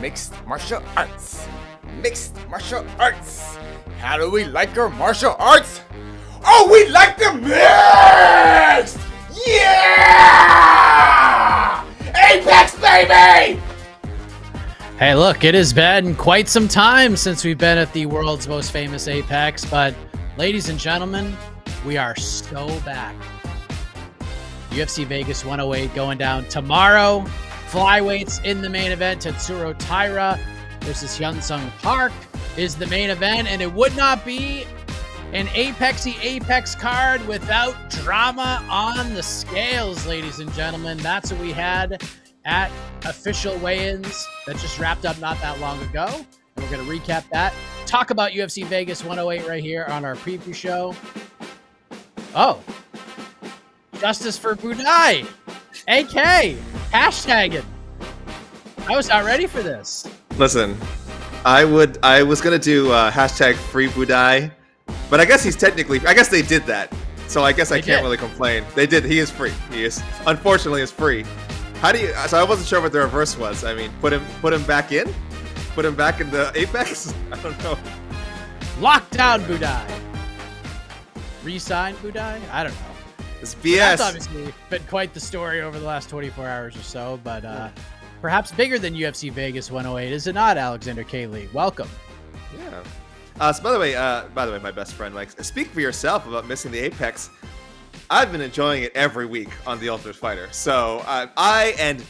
mixed martial arts. Mixed martial arts. How do we like our martial arts? Oh, we like them mixed! Yeah! Apex, baby! Hey, look, it has been quite some time since we've been at the world's most famous Apex, but ladies and gentlemen, we are so back. UFC Vegas 108 going down tomorrow. Flyweights in the main event. Tatsuro Taira versus Hyun Sung Park is the main event, and it would not be an Apex card without drama on the scales, ladies and gentlemen. That's what we had at official weigh-ins that just wrapped up not that long ago. We're going to recap that. Talk about UFC Vegas 108 right here on our preview show. Oh, justice for Budai. AK, hashtagging. I was not ready for this. Listen, I was going to do hashtag free Budai, but I guess I guess they did that. So I guess I can't really complain. They did. He is free. He is, unfortunately, is free. So I wasn't sure what the reverse was. I mean, put him back in? Put him back in the Apex? I don't know. Lockdown Budai. Resign Budai? I don't know. It's BS. That's obviously been quite the story over the last 24 hours or so, but perhaps bigger than UFC Vegas 108, is it not, Alexander K. Welcome. Yeah. So by the way, my best friend, like, speak for yourself about missing the Apex. I've been enjoying it every week on The Ultimate Fighter. So I and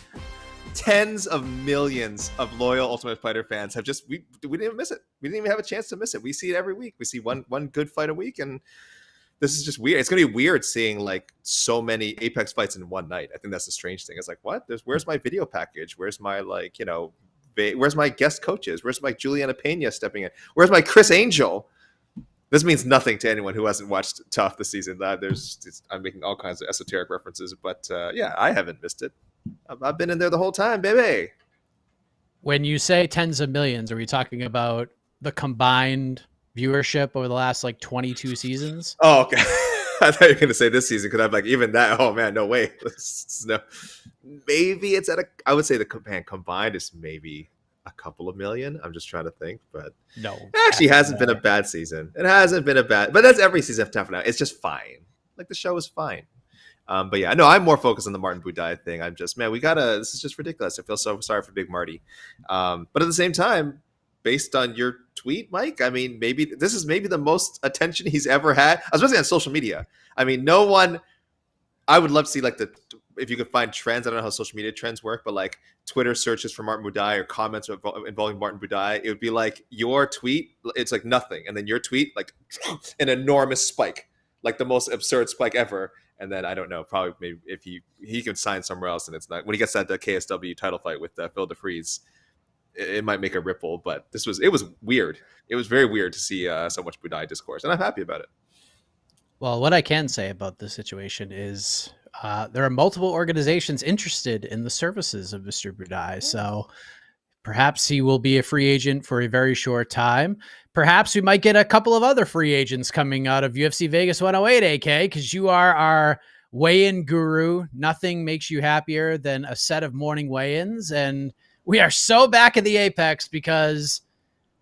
tens of millions of loyal Ultimate Fighter fans have we didn't even miss it. We didn't even have a chance to miss it. We see it every week. We see one good fight a week, and this is just weird. It's gonna be weird seeing like so many Apex fights in one night. I think that's the strange thing. It's like, what? Where's my video package? Where's my where's my guest coaches? Where's my Juliana Pena stepping in? Where's my Chris Angel? This means nothing to anyone who hasn't watched Tough this season. I'm making all kinds of esoteric references, but yeah, I haven't missed it. I've been in there the whole time, baby. When you say tens of millions, are we talking about the combined viewership over the last 22 seasons? Oh, okay. I thought you were going to say this season because I'm like, even that. Oh man, no way. No, maybe it's I would say the combined is maybe a couple of million. I'm just trying to think, but no, it actually hasn't been a bad season. It hasn't been but that's every season of Tough Now. It's just fine. Like the show is fine. But yeah, no, I'm more focused on the Martin Budai thing. I'm just, man, this is just ridiculous. I feel so sorry for Big Marty. But at the same time, based on your tweet, Mike, I mean, this is maybe the most attention he's ever had, especially on social media. I mean, I would love to see if you could find trends. I don't know how social media trends work, but like Twitter searches for Martin Budai or comments involving Martin Budai, it would be like your tweet, it's like nothing. And then your tweet, like an enormous spike, like the most absurd spike ever. And then I don't know, probably maybe if he can sign somewhere else, and it's not when he gets that KSW title fight with Phil DeFries, it might make a ripple. But it was weird. It was very weird to see so much Budai discourse, and I'm happy about it. Well, what I can say about this situation is there are multiple organizations interested in the services of Mr. Budai, so perhaps he will be a free agent for a very short time. Perhaps we might get a couple of other free agents coming out of UFC Vegas 108, AK, because you are our weigh-in guru. Nothing makes you happier than a set of morning weigh-ins, and we are so back at the Apex because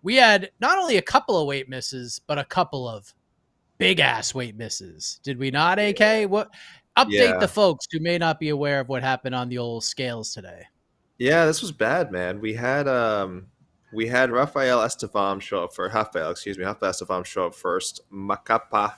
we had not only a couple of weight misses, but a couple of big-ass weight misses. Did we not, AK? Update the folks who may not be aware of what happened on the old scales today. Yeah, this was bad, man. We had Rafael Estevam show up Rafael Estevam show up first, Macapa,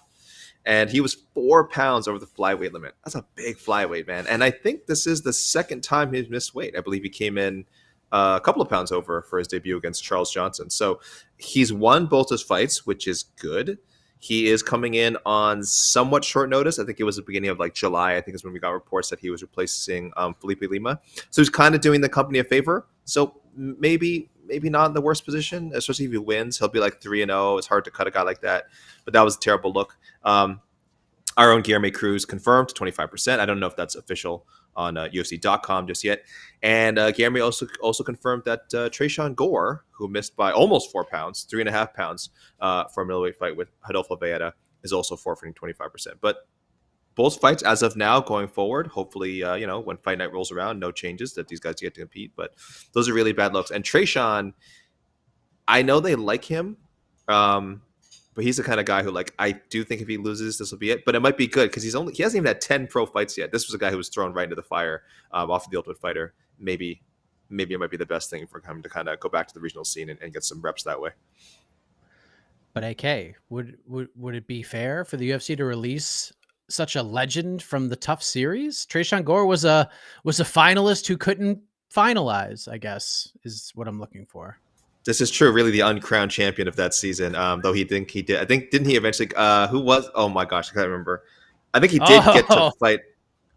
and he was 4 pounds over the flyweight limit. That's a big flyweight, man. And I think this is the second time he's missed weight. I believe he came in a couple of pounds over for his debut against Charles Johnson. So he's won both his fights, which is good. He is coming in on somewhat short notice. I think it was the beginning of July. I think is when we got reports that he was replacing Felipe Lima. So he's kind of doing the company a favor. So maybe not in the worst position, especially if he wins. He'll be 3-0. It's hard to cut a guy like that. But that was a terrible look. Our own Guilherme Cruz confirmed 25%. I don't know if that's official on UFC.com just yet. And Guilherme also confirmed that Tresean Gore, who missed by almost 4 pounds, 3.5 pounds for a middleweight fight with Rodolfo Vieira, is also forfeiting 25%. But both fights as of now going forward. Hopefully, when Fight Night rolls around, no changes that these guys get to compete. But those are really bad looks. And Trayshawn, I know they like him, but he's the kind of guy who, like, I do think if he loses, this will be it. But it might be good because he hasn't even had 10 pro fights yet. This was a guy who was thrown right into the fire off of the Ultimate Fighter. Maybe it might be the best thing for him to kind of go back to the regional scene and get some reps that way. But AK, would it be fair for the UFC to release such a legend from the Tough series? Trayshawn Gore was a finalist who couldn't finalize, I guess, is what I'm looking for. This is true. Really, the uncrowned champion of that season. Though he did. I think didn't he eventually? Who was? Oh my gosh, I can't remember. I think he did get to fight.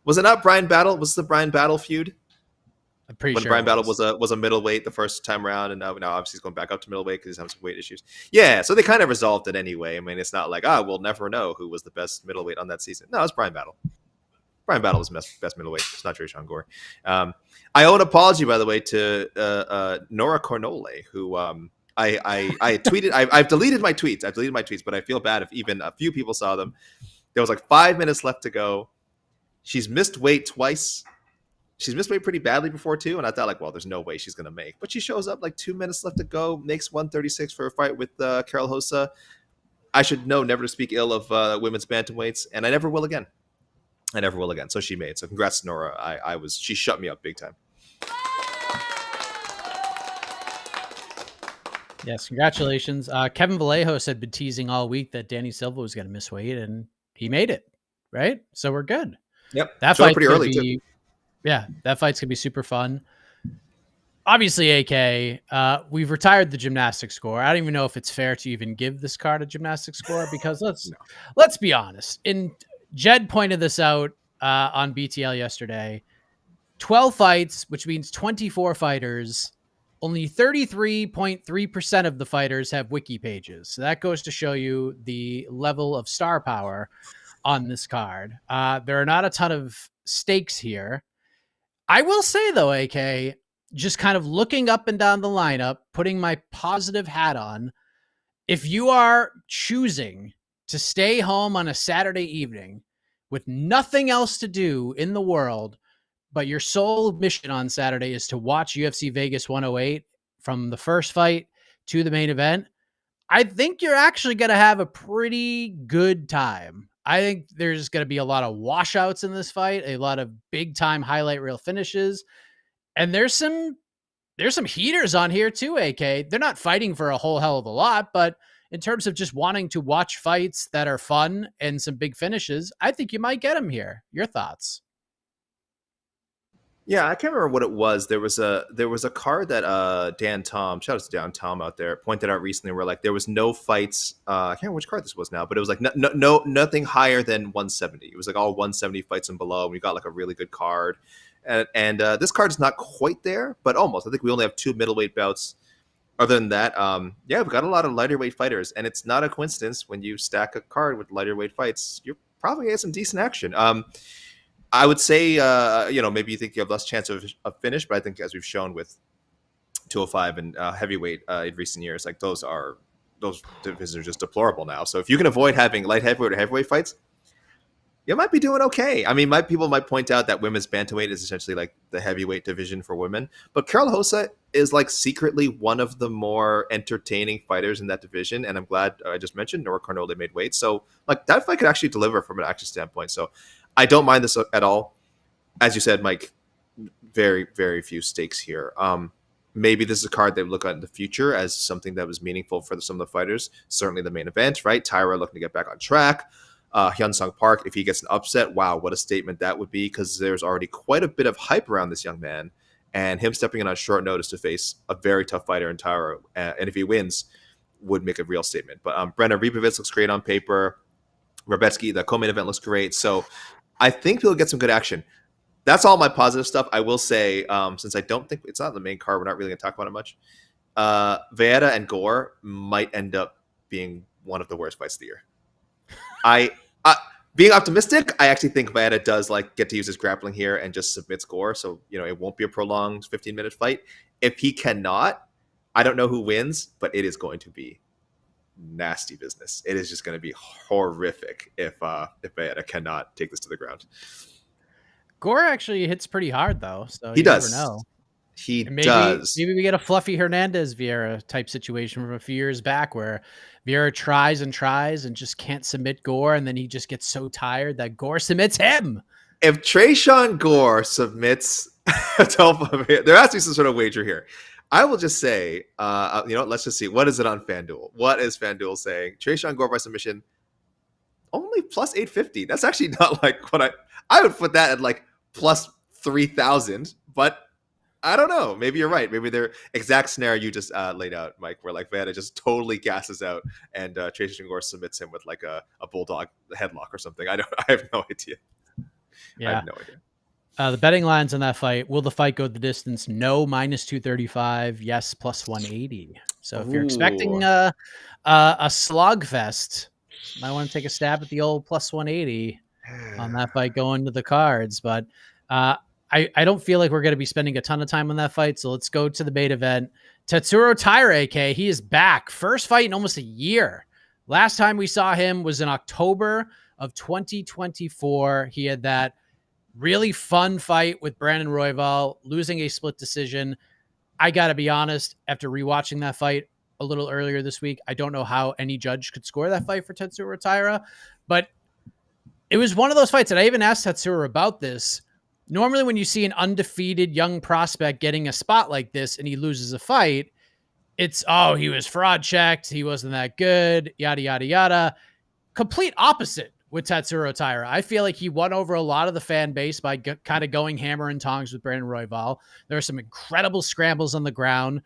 Was it not Brian Battle? Was the Brian Battle feud? I'm pretty when sure Brian Battle was a middleweight the first time around, and now obviously he's going back up to middleweight because he's having some weight issues. Yeah, so they kind of resolved it anyway. I mean, it's not like we'll never know who was the best middleweight on that season. No, it's Brian Battle. Brian Battle was best middleweight. It's not Trayshawn Gore. I owe an apology, by the way, to Nora Cornole, who I tweeted. I've deleted my tweets. But I feel bad if even a few people saw them. There was like 5 minutes left to go. She's missed weight twice. She's missed weight pretty badly before too, and I thought like, well, there's no way she's gonna make. But she shows up like 2 minutes left to go, makes 136 for a fight with Carol Hossa. I should know never to speak ill of women's bantamweights, and I never will again. So she made. So congrats to Nora. She shut me up big time. Yes, congratulations. Kevin Vallejo had been teasing all week that Danny Silva was going to miss weight, and he made it. Right, so we're good. Yep, that fight pretty early too. Yeah, that fight's gonna be super fun. Obviously, AK, we've retired the gymnastics score. I don't even know if it's fair to even give this card a gymnastics score because let's be honest. And Jed pointed this out on BTL yesterday. 12 fights, which means 24 fighters. Only 33.3% of the fighters have wiki pages. So that goes to show you the level of star power on this card. There are not a ton of stakes here. I will say, though, AK, just kind of looking up and down the lineup, putting my positive hat on, if you are choosing to stay home on a Saturday evening with nothing else to do in the world, but your sole mission on Saturday is to watch UFC Vegas 108 from the first fight to the main event, I think you're actually going to have a pretty good time. I think there's going to be a lot of washouts in this fight, a lot of big time highlight reel finishes. And there's some heaters on here too, AK. They're not fighting for a whole hell of a lot, but in terms of just wanting to watch fights that are fun and some big finishes, I think you might get them here. Your thoughts? Yeah, I can't remember what it was. There was a card that Dan Tom, shout out to Dan Tom out there, pointed out recently where like there was no fights. I can't remember which card this was now, but it was like nothing higher than 170. It was like all 170 fights and below. And we got like a really good card, and this card is not quite there, but almost. I think we only have 2 middleweight bouts. Other than that, we've got a lot of lighter weight fighters, and it's not a coincidence when you stack a card with lighter weight fights, you're probably gonna get some decent action. I would say, maybe you think you have less chance of finish, but I think as we've shown with 205 and heavyweight in recent years, like those divisions are just deplorable now. So if you can avoid having light heavyweight or heavyweight fights, you might be doing okay. I mean, people might point out that women's bantamweight is essentially like the heavyweight division for women, but Carol Hossa is like secretly one of the more entertaining fighters in that division. And I'm glad I just mentioned Nora Cornole made weight. So like that fight could actually deliver from an action standpoint. So I don't mind this at all. As you said, Mike, very, very few stakes here. Maybe this is a card they look at in the future as something that was meaningful for some of the fighters. Certainly the main event, right? Tyra looking to get back on track. Hyun Sung Park, if he gets an upset, wow, what a statement that would be, because there's already quite a bit of hype around this young man, and him stepping in on short notice to face a very tough fighter in Tyra, and if he wins, would make a real statement. But Brenna Rebovitz looks great on paper. Rebecki, the co-main event, looks great. So I think he'll get some good action. That's all my positive stuff. I will say, since I don't think it's not the main card, we're not really going to talk about it much. Vieira and Gore might end up being one of the worst fights of the year. Being optimistic, I actually think Vieira does like get to use his grappling here and just submits Gore, so it won't be a prolonged 15-minute fight. If he cannot, I don't know who wins, but it is going to be nasty business. It is just going to be horrific if Bayetta cannot take this to the ground. Gore actually hits pretty hard though, so He you does. never know. He And does. maybe we get a Fluffy Hernandez Vieira type situation from a few years back where Vieira tries and just can't submit Gore, and then he just gets so tired that Gore submits him. If Tresean Gore submits there has to be some sort of wager here. I will just say, let's just see. What is it on FanDuel? What is FanDuel saying? Tresean Gore by submission, only plus 850. That's actually not like what I would put that at like plus 3,000, but I don't know. Maybe you're right. Maybe their exact scenario you just laid out, Mike, where like Vanna just totally gasses out and Tresean Gore submits him with like a bulldog headlock or something. I have no idea. Yeah. I have no idea. The betting lines on that fight: will the fight go the distance? No, minus 235. Yes, plus 180. So if you're expecting a slogfest, might want to take a stab at the old plus 180 on that fight going to the cards. But I don't feel like we're going to be spending a ton of time on that fight. So let's go to the main event. Tatsuro Taira, AK, he is back. First fight in almost a year. Last time we saw him was in October of 2024. He had that really fun fight with Brandon Royval, losing a split decision. I got to be honest, after rewatching that fight a little earlier this week, I don't know how any judge could score that fight for Tatsuro Taira, but it was one of those fights, and I even asked Tatsuro about this. Normally when you see an undefeated young prospect getting a spot like this and he loses a fight, it's, oh, he was fraud checked, he wasn't that good, yada, yada, yada. Complete opposite with Tatsuro Taira. I feel like he won over a lot of the fan base by kind of going hammer and tongs with Brandon Royval. There are some incredible scrambles on the ground.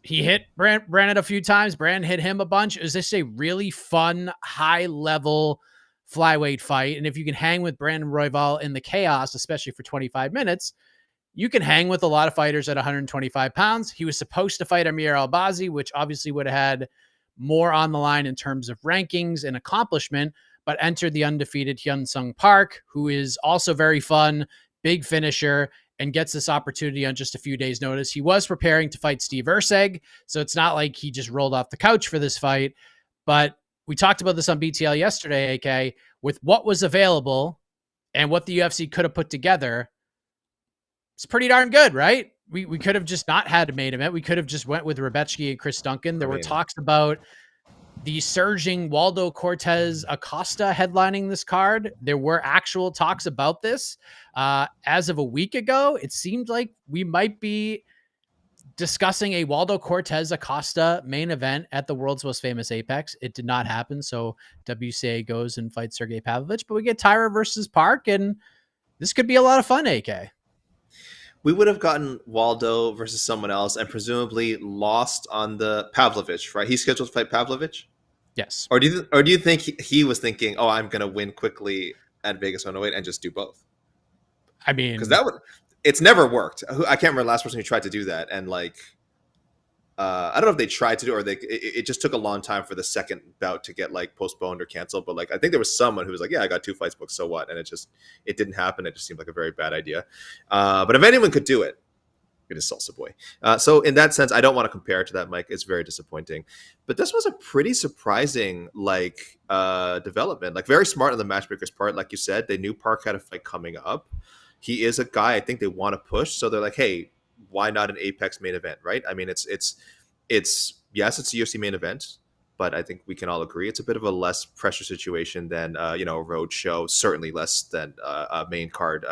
He hit Brandon a few times. Brandon hit him a bunch. It was just a really fun, high-level flyweight fight. And if you can hang with Brandon Royval in the chaos, especially for 25 minutes, you can hang with a lot of fighters at 125 pounds. He was supposed to fight Amir Albazi, which obviously would have had more on the line in terms of rankings and accomplishment, but entered the undefeated Hyun Sung Park, who is also very fun, big finisher, and gets this opportunity on just a few days' notice. He was preparing to fight Steve Erceg, so it's not like he just rolled off the couch for this fight. But we talked about this on BTL yesterday, AK, with what was available and what the UFC could have put together. It's pretty darn good, right? We could have just not had a main event. We could have just went with Rebecki and Chris Duncan. There were talks about the surging Waldo Cortez Acosta headlining this card. There were actual talks about this. As of a week ago, it seemed like we might be discussing a Waldo Cortez Acosta main event at the world's most famous Apex. It did not happen. So WCA goes and fights Sergey Pavlovich, but we get Tyra versus Park, and this could be a lot of fun, AK. We would have gotten Waldo versus someone else and presumably lost on the Pavlovich, right? He's scheduled to fight Pavlovich? Yes. Or do you think he was thinking, oh, I'm going to win quickly at Vegas 108 and just do both? I mean, because it's never worked. I can't remember the last person who tried to do that. And like, I don't know if they tried to do it or it just took a long time for the second bout to get like postponed or canceled. But like, I think there was someone who was like, yeah, I got 2 fights booked. So what? And it didn't happen. It just seemed like a very bad idea. But if anyone could do it, it is Salsa Boy. So in that sense, I don't want to compare it to that, Mike. It's very disappointing. But this was a pretty surprising like development, like very smart on the matchmaker's part. Like you said, they knew Park had a fight coming up. He is a guy I think they want to push. So they're like, hey, why not an Apex main event, right? I mean, it's yes, it's a UFC main event, but I think we can all agree it's a bit of a less pressure situation than a road show, certainly less than a main card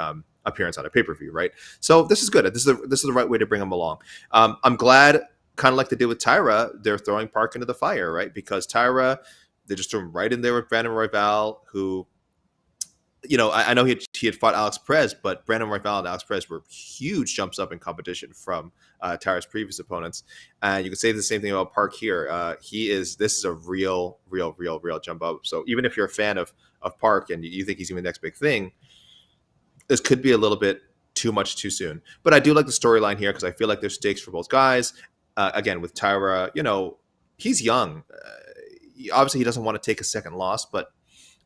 appearance on a pay-per-view, right? So this is good. This is the right way to bring them along. I'm glad, kind of like they did with Tyra, they're throwing Park into the fire, right? Because Tyra, they just threw him right in there with Brandon Royval, who, I know he had fought Alex Perez, but Brandon Royval and Alex Perez were huge jumps up in competition from Tyra's previous opponents. And you can say the same thing about Park here. This is a real jump up. So even if you're a fan of Park and you think he's even the next big thing, this could be a little bit too much too soon. But I do like the storyline here because I feel like there's stakes for both guys. Again, with Tyra, he's young. Obviously, he doesn't want to take a second loss, but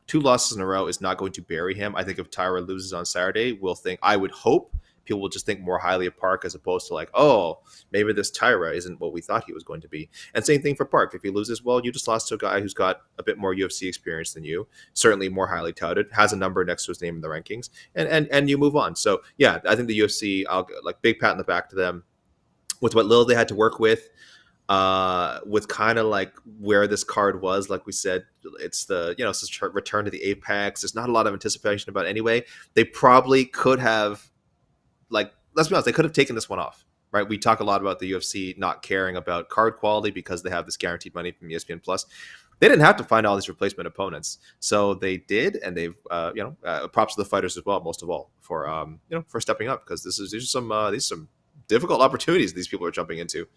2 losses in a row is not going to bury him. I think if Tyra loses on Saturday, I would hope, people will just think more highly of Park as opposed to like, oh, maybe this Tyra isn't what we thought he was going to be. And same thing for Park. If he loses, well, you just lost to a guy who's got a bit more UFC experience than you, certainly more highly touted, has a number next to his name in the rankings, and you move on. So yeah, I think the UFC, I'll like big pat in the back to them with what little they had to work with kind of like where this card was. Like we said, it's the, you know, it's a return to the apex. There's not a lot of anticipation about it anyway. They probably could have, like, let's be honest, they could have taken this one off, right? We talk a lot about the UFC not caring about card quality because they have this guaranteed money from ESPN Plus. They didn't have to find all these replacement opponents, so they did, and they've props to the fighters as well, most of all, for for stepping up, because these are some difficult opportunities these people are jumping into.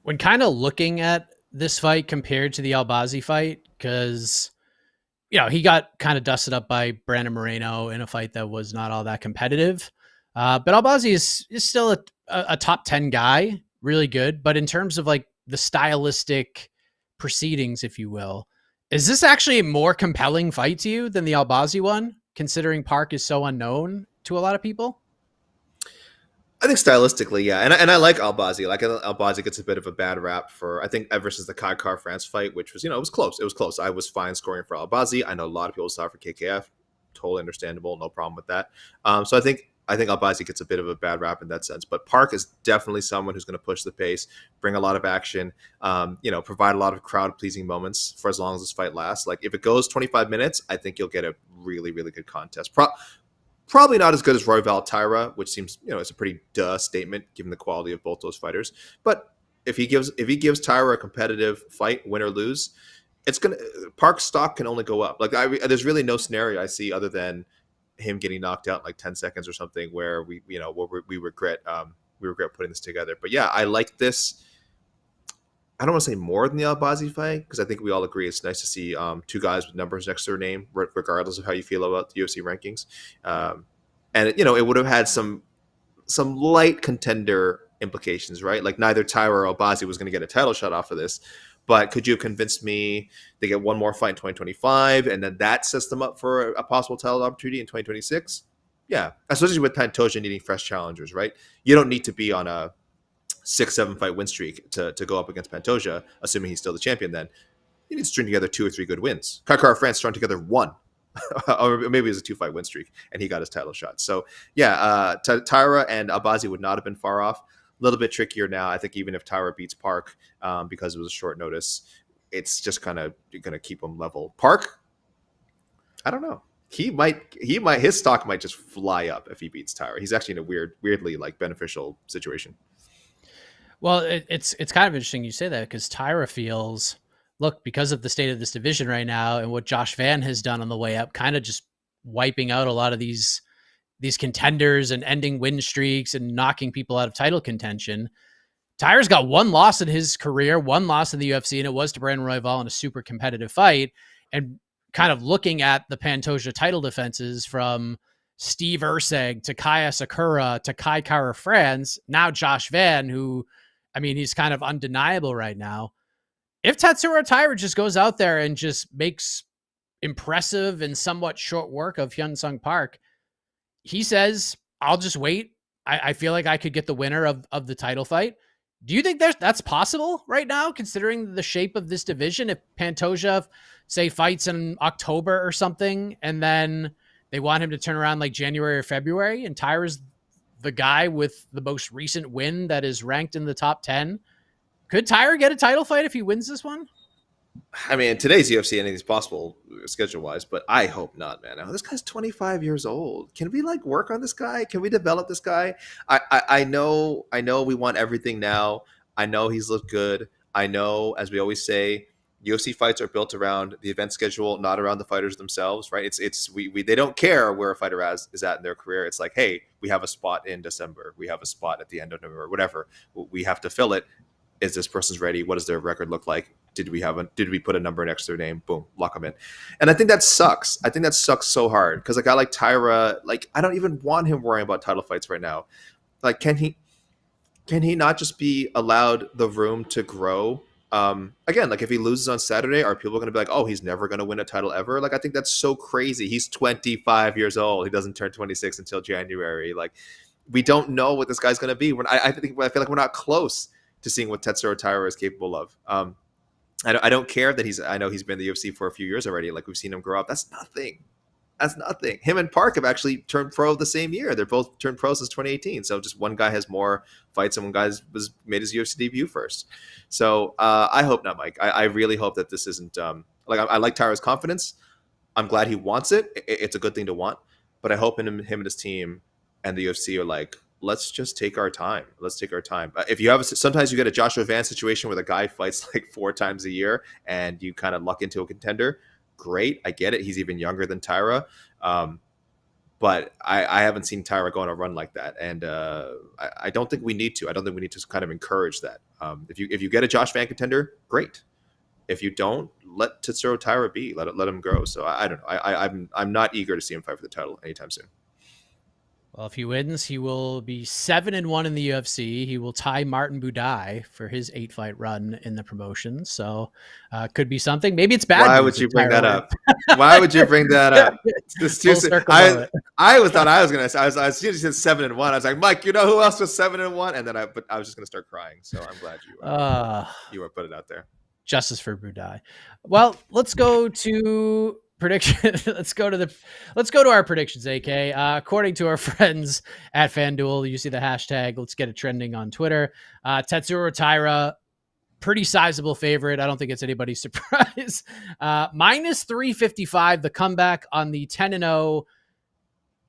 When kind of looking at this fight compared to the Albazi fight, because, you know, he got kind of dusted up by Brandon Moreno in a fight that was not all that competitive. But Albazi is still a top 10 guy, really good. But in terms of like the stylistic proceedings, if you will, is this actually a more compelling fight to you than the Albazi one, considering Park is so unknown to a lot of people? I think stylistically, yeah, and I like Albazi. Like, Albazi gets a bit of a bad rap for, I think, ever since the Kai Car France fight, which was, it was close. It was close. I was fine scoring for Albazi. I know a lot of people saw it for KKF. Totally understandable. No problem with that. So I think Albazi gets a bit of a bad rap in that sense. But Park is definitely someone who's going to push the pace, bring a lot of action, provide a lot of crowd pleasing moments for as long as this fight lasts. Like, if it goes 25 minutes, I think you'll get a really, really good contest. Probably not as good as Royval Tyra, which seems, it's a pretty duh statement given the quality of both those fighters. But if he gives Tyra a competitive fight, win or lose, Park's stock can only go up. Like, there's really no scenario I see other than him getting knocked out in like 10 seconds or something where we regret putting this together. But yeah, I like this. I don't want to say more than the Albazi fight, because I think we all agree it's nice to see two guys with numbers next to their name, regardless of how you feel about the UFC rankings. And it would have had some light contender implications, right? Like, neither Tyra or Albazi was going to get a title shot off of this. But could you have convinced me they get one more fight in 2025, and then that sets them up for a possible title opportunity in 2026? Yeah, especially with Pantoja needing fresh challengers, right? You don't need to be on a 6-7 fight win streak to go up against Pantoja, assuming he's still the champion. Then you need to string together 2 or 3 good wins. Kakar France strung together 1, or maybe it was a 2-fight win streak, and he got his title shot. So yeah, Tyra and Albazi would not have been far off. A little bit trickier now. I think even if Tyra beats Park, because it was a short notice, it's just kind of going to keep him level. Park, I don't know. His stock might just fly up if he beats Tyra. He's actually in a weirdly like beneficial situation. Well, it's kind of interesting you say that, because Tyra feels, look, because of the state of this division right now and what Josh Van has done on the way up, kind of just wiping out a lot of these contenders and ending win streaks and knocking people out of title contention. Tyra's got 1 loss in his career, 1 loss in the UFC, and it was to Brandon Royval in a super competitive fight. And kind of looking at the Pantoja title defenses from Steve Erceg to Kaya Sakura to Kai Kara France, now Josh Van, who, I mean, he's kind of undeniable right now. If Tatsuro Taira just goes out there and just makes impressive and somewhat short work of Hyun Sung Park, he says, I'll just wait. I feel like I could get the winner of the title fight. Do you think that's possible right now, considering the shape of this division? If Pantoja, say, fights in October or something, and then they want him to turn around like January or February, and Tyra's the guy with the most recent win that is ranked in the top 10. Could Tyra get a title fight if he wins this one? I mean, in today's UFC, anything's possible schedule-wise, but I hope not, man. This guy's 25 years old. Can we work on this guy? Can we develop this guy? I know we want everything now. I know he's looked good. I know, as we always say, UFC fights are built around the event schedule, not around the fighters themselves, right? They don't care where a fighter is at in their career. It's like, hey, we have a spot in December. We have a spot at the end of November, whatever. We have to fill it. Is this person's ready? What does their record look like? Did we put a number next to their name? Boom, lock them in. And I think that sucks. I think that sucks so hard, because a guy like Tyra, I don't even want him worrying about title fights right now. Can he not just be allowed the room to grow? Again, if he loses on Saturday, are people going to be like, oh, he's never going to win a title ever? I think that's so crazy. He's 25 years old. He doesn't turn 26 until January. we don't know what this guy's going to be. I feel like we're not close to seeing what Tatsuro Taira is capable of. I don't care that I know he's been in the UFC for a few years already. Like, we've seen him grow up. That's nothing. That's nothing. Him and Park have actually turned pro the same year. They're both turned pro since 2018. So just one guy has more fights and one guy made his UFC debut first. So I hope not, Mike. I really hope that this isn't I like Tyra's confidence. I'm glad he wants it. It's a good thing to want. But I hope him and his team and the UFC are like, let's just take our time. Let's take our time. If you have sometimes you get a Joshua Vance situation where the guy fights like 4 times a year and you kind of luck into a contender. Great, I get it. He's even younger than Tyra, but I haven't seen Tyra go on a run like that, and I don't think we need to. I don't think we need to kind of encourage that. If you get a Josh Van contender, great. If you don't, let Tatsuro Taira be. Let him grow. So I don't know. I'm not eager to see him fight for the title anytime soon. Well, if he wins, he will be 7-1 in the UFC. He will tie Martin Budai for his 8-fight run in the promotion. So could be something. Maybe it's bad. Why would you bring that up? Why would you bring that up? I was going to. I was said 7-1. I was like, Mike, you know who else was 7-1? And then I was just going to start crying. So I'm glad you were put it out there. Justice for Budai. Well, let's go to prediction. let's go to our predictions, AK. According to our friends at FanDuel, you see the hashtag, let's get it trending on Twitter. Tatsuro Taira, pretty sizable favorite. I don't think it's anybody's surprise. Minus 355, the comeback on the 10-0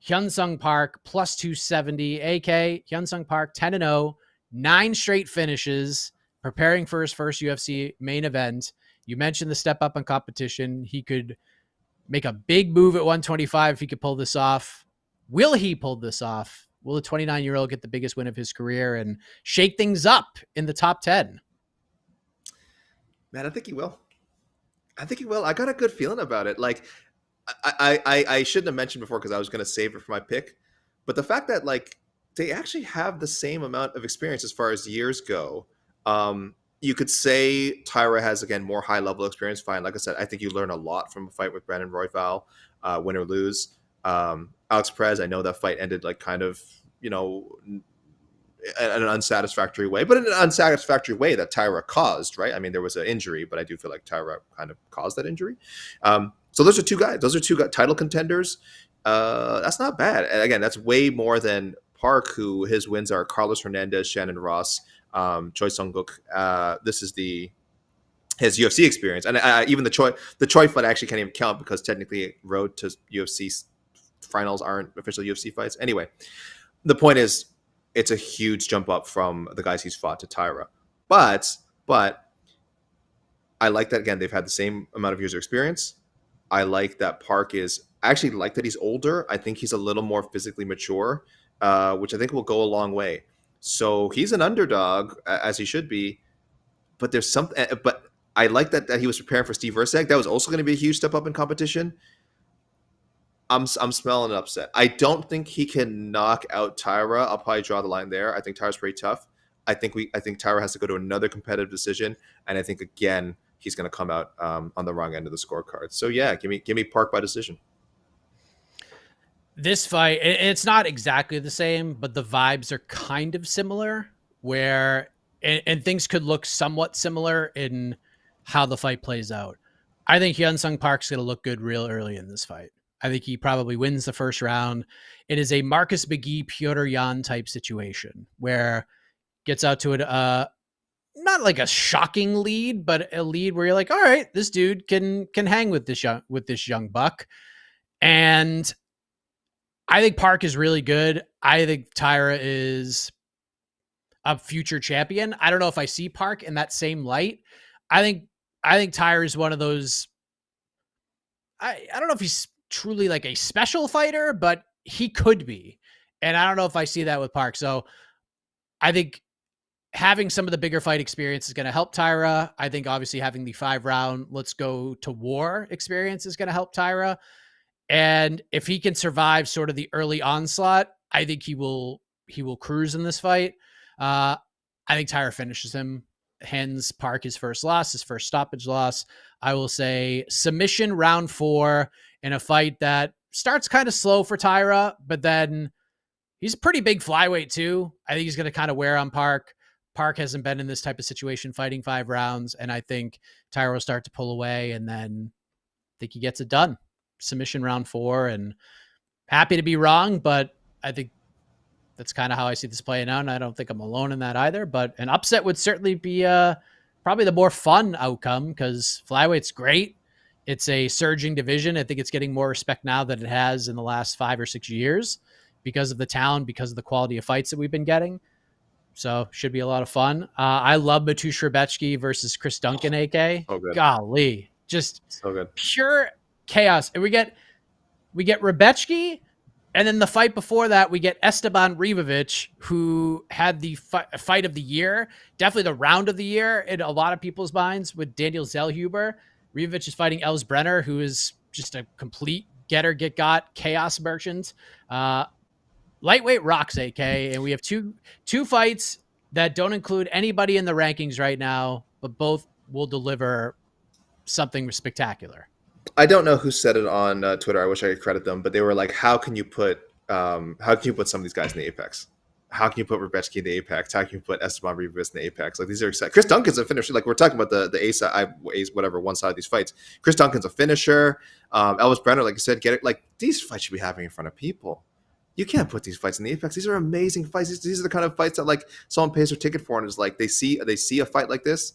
Hyun Sung Park, plus 270. AK, Hyun Sung Park, 10-0, 9 straight finishes, preparing for his first UFC main event. You mentioned the step up in competition. He could make a big move at 125 if he could pull this off. Will he pull this off? Will the 29-year-old get the biggest win of his career and shake things up in the top 10? Man, I think he will. I got a good feeling about it. Like, I shouldn't have mentioned before because I was going to save it for my pick. But the fact that, like, they actually have the same amount of experience as far as years go. You could say Tyra has, again, more high-level experience. Fine. Like I said, I think you learn a lot from a fight with Brandon Royval, win or lose. Alex Perez, I know that fight ended like kind of, in an unsatisfactory way, but in an unsatisfactory way that Tyra caused, right? I mean, there was an injury, but I do feel like Tyra kind of caused that injury. So those are two guys. Those are two title contenders. That's not bad. And again, that's way more than Park, who his wins are Carlos Hernandez, Shannon Ross, Choi Sung-guk. This is his UFC experience, and even the Choi fight actually can't even count because technically road to UFC finals aren't official UFC fights. Anyway, the point is, it's a huge jump up from the guys he's fought to Tyra, but I like that, again, they've had the same amount of years of experience. I like that Park I actually like that he's older. I think he's a little more physically mature, which I think will go a long way. So he's an underdog, as he should be, but there's something. But I like that he was preparing for Steve Versag. That was also going to be a huge step up in competition. I'm smelling an upset. I don't think he can knock out Tyra. I'll probably draw the line there. I think Tyra's pretty tough. I think Tyra has to go to another competitive decision, and I think again he's going to come out on the wrong end of the scorecard. So yeah, give me Park by decision. This fight, it's not exactly the same, but the vibes are kind of similar, where and things could look somewhat similar in how the fight plays out. I think Hyun Sung Park's going to look good real early in this fight. I think he probably wins the first round. It is a Marcus McGee, Petr Yan type situation where gets out to it, not like a shocking lead, but a lead where you're like, all right, this dude can hang with this young buck. And I think Park is really good. I think Tyra is a future champion. I don't know if I see Park in that same light. I think Tyra is one of those. I don't know if he's truly like a special fighter, but he could be. And I don't know if I see that with Park. So I think having some of the bigger fight experience is going to help Tyra. I think obviously having the 5-round, let's go to war experience is going to help Tyra. And if he can survive sort of the early onslaught, I think he will cruise in this fight. I think Tyra finishes him, hands Park his first stoppage loss. I will say submission round 4 in a fight that starts kind of slow for Tyra, but then He's a pretty big flyweight too. I think he's going to kind of wear on Park. Park hasn't been in this type of situation fighting 5 rounds, and I think Tyra will start to pull away, and then I think he gets it done. Submission round 4, and happy to be wrong, but I think that's kind of how I see this playing out, and I don't think I'm alone in that either. But an upset would certainly be probably the more fun outcome, because flyweight's great. It's a surging division. I think it's getting more respect now than it has in the last 5 or 6 years because of the talent, because of the quality of fights that we've been getting. So should be a lot of fun. I love Mateusz Rebecki versus Chris Duncan, AK. So good. Golly, just So good. pure chaos. And we get Rebecki, and then the fight before that, we get Esteban Ribovic, who had the fight of the year, definitely the round of the year in a lot of people's minds, with Daniel Zellhuber. Ribovic is fighting Els Brenner, who is just a complete get-got chaos merchant. Lightweight rocks, AK, and we have two fights that don't include anybody in the rankings right now, but both will deliver something spectacular. I don't know who said it on Twitter. I wish I could credit them, but they were like, "How can you put some of these guys in the apex? How can you put Rebecki in the apex? How can you put Esteban Ribovic in the apex? Like, these are exciting. Chris Duncan's a finisher. Like, we're talking about the ace, whatever, one side of these fights. Chris Duncan's a finisher. Els Brenner, like you said, get it. Like, these fights should be happening in front of people. You can't put these fights in the apex. These are amazing fights. These are the kind of fights that like someone pays their ticket for, and is like they see a fight like this.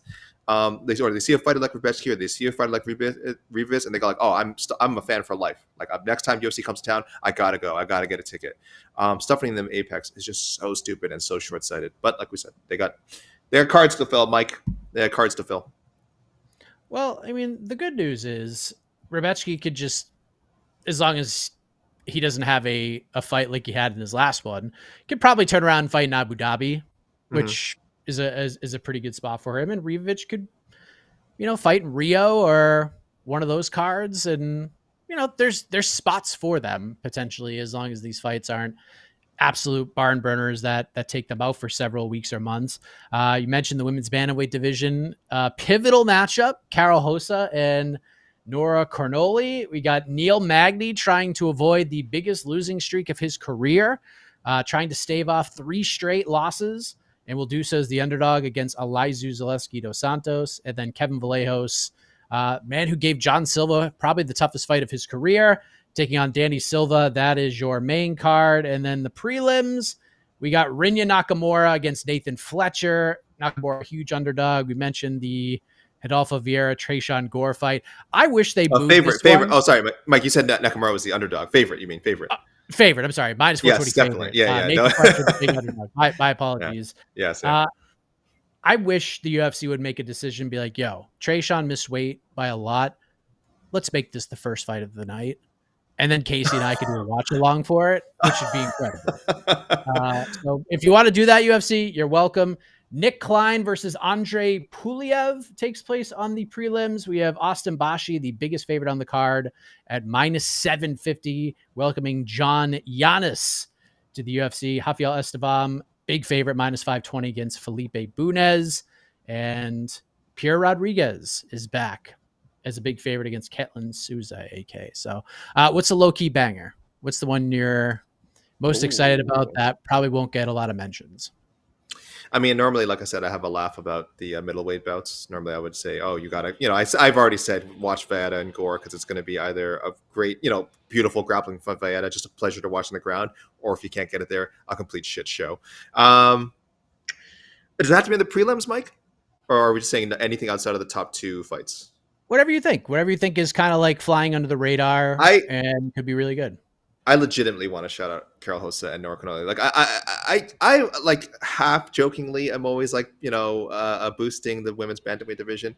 They see a fighter like Rebecki, or they see a fighter like Ribovic, and they go like, "Oh, I'm a fan for life. Like, next time UFC comes to town, I gotta go. I gotta get a ticket." Stuffing them apex is just so stupid and so short sighted. But like we said, they got cards to fill, Mike. They had cards to fill. Well, I mean, the good news is Rebecki could just, as long as he doesn't have a fight like he had in his last one, could probably turn around and fight in Abu Dhabi, which is a pretty good spot for him. And Ribovic could, fight in Rio or one of those cards. And, there's spots for them potentially, as long as these fights aren't absolute barn burners that take them out for several weeks or months. You mentioned the women's bantamweight division, pivotal matchup, Carol Hossa and Nora Cornoli. We got Neil Magny trying to avoid the biggest losing streak of his career, trying to stave off 3 straight losses, and will do so as the underdog against Elizeu Zaleski dos Santos. And then Kevin Vallejos, man who gave John Silva probably the toughest fight of his career, taking on Danny Silva. That is your main card. And then the prelims, we got Rinya Nakamura against Nathan Fletcher. Nakamura, huge underdog. We mentioned the Adolfo Vieira, Trayshawn Gore fight. I wish they moved favorite. One. Oh, sorry, Mike. You said Nakamura was the underdog. Favorite. You mean favorite? Favorite. I'm sorry. Minus 420. Yes, definitely. Favorite. Yeah. Nathan Fletcher, the big underdog. My apologies. Yeah. Yes. I wish the UFC would make a decision, be like, "Yo, Trayshawn missed weight by a lot. Let's make this the first fight of the night." And then Casey and I could do a watch along for it, which would be incredible. So if you want to do that, UFC, you're welcome. Nick Klein versus Andre Puliev takes place on the prelims. We have Austin Bashi, the biggest favorite on the card, at minus 750, welcoming John Yanis to the UFC. Rafael Estevam, big favorite, minus 520 against Felipe Bunez. And Pierre Rodriguez is back as a big favorite against Ketlin Souza, AK. So what's the low-key banger? What's the one you're most excited about that probably won't get a lot of mentions? I mean, normally, like I said, I have a laugh about the middleweight bouts. Normally, I would say, "Oh, you gotta," I've already said watch Valletta and Gore, because it's going to be either a great, beautiful grappling from Valletta, just a pleasure to watch on the ground, or if you can't get it there, a complete shit show. Does it have to be in the prelims, Mike, or are we just saying anything outside of the top 2 fights? Whatever you think is kind of like flying under the radar and could be really good. I legitimately want to shout out Carol Hossa and Nora Cornoli. Like I like half jokingly, I'm always like, boosting the women's bantamweight division.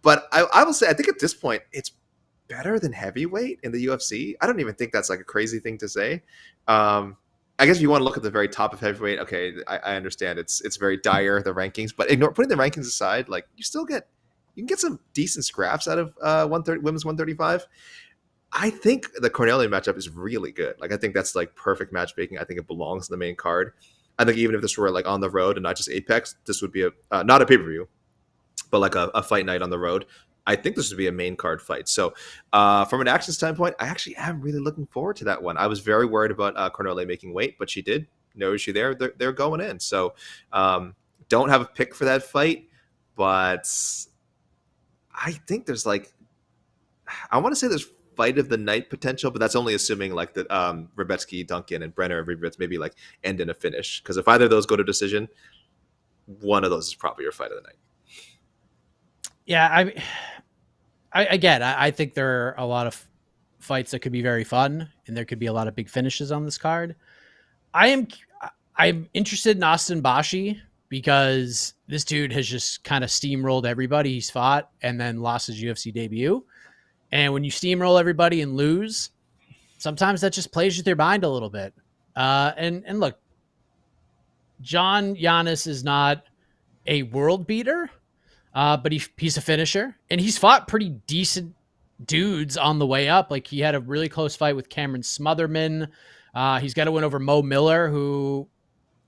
But I will say, I think at this point, it's better than heavyweight in the UFC. I don't even think that's like a crazy thing to say. I guess if you want to look at the very top of heavyweight, okay, I understand it's very dire, the rankings, but putting the rankings aside, like you can get some decent scraps out of women's 135. I think the Cornelian matchup is really good. Like, I think that's like perfect matchmaking. I think it belongs in the main card. I think even if this were like on the road and not just Apex, this would be not a pay-per-view, but like a fight night on the road. I think this would be a main card fight. So from an action standpoint, I actually am really looking forward to that one. I was very worried about Cornele making weight, but she did. No issue there. They're going in. So don't have a pick for that fight, but I think there's like, I want to say there's fight of the night potential, but that's only assuming like that Rebecki, Duncan, and Brenner maybe like end in a finish. Because if either of those go to decision, one of those is probably your fight of the night. Yeah, I think there are a lot of fights that could be very fun, and there could be a lot of big finishes on this card. I'm interested in Austin Bashi because this dude has just kind of steamrolled everybody he's fought and then lost his UFC debut. And when you steamroll everybody and lose, sometimes that just plays with your mind a little bit. And look, John Giannis is not a world beater, but he's a finisher, and he's fought pretty decent dudes on the way up. Like he had a really close fight with Cameron Smotherman. He's got a win over Mo Miller, who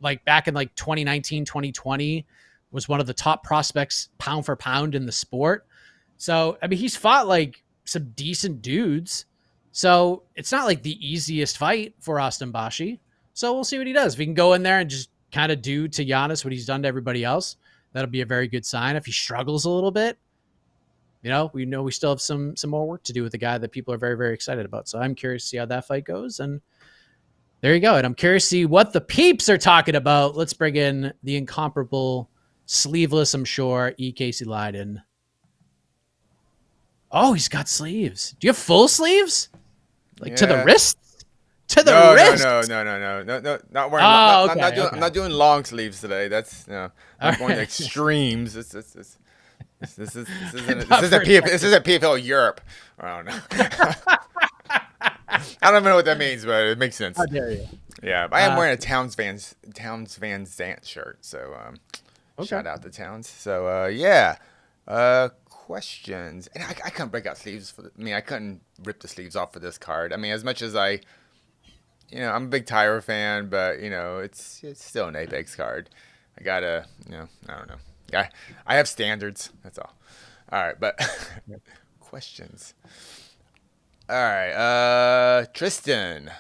like back in like 2019, 2020 was one of the top prospects pound for pound in the sport. So, I mean, he's fought like some decent dudes. So it's not like the easiest fight for Austin Bashi. So we'll see what he does. If he can go in there and just kind of do to Giannis what he's done to everybody else, that'll be a very good sign. If he struggles a little bit, we still have some more work to do with the guy that people are very, very excited about. So I'm curious to see how that fight goes. And there you go. And I'm curious to see what the peeps are talking about. Let's bring in the incomparable, sleeveless, I'm sure, E. Casey Leiden. Oh, he's got sleeves. Do you have full sleeves? Like to the wrists? To the wrist? No. Not wearing. Okay. I'm not doing long sleeves today. That's I'm going to extremes. This isn't PFL Europe. I don't know. I don't know what that means, but it makes sense. How dare you? Yeah, I am wearing a Towns Van Zandt shirt, so shout out to Towns. So yeah, questions, and I couldn't break out sleeves I couldn't rip the sleeves off for this card. I mean, as much as I'm a big Tyra fan, but it's still an Apex card. I gotta, I don't know. I have standards. That's all. All right, but questions. All right, Tristan.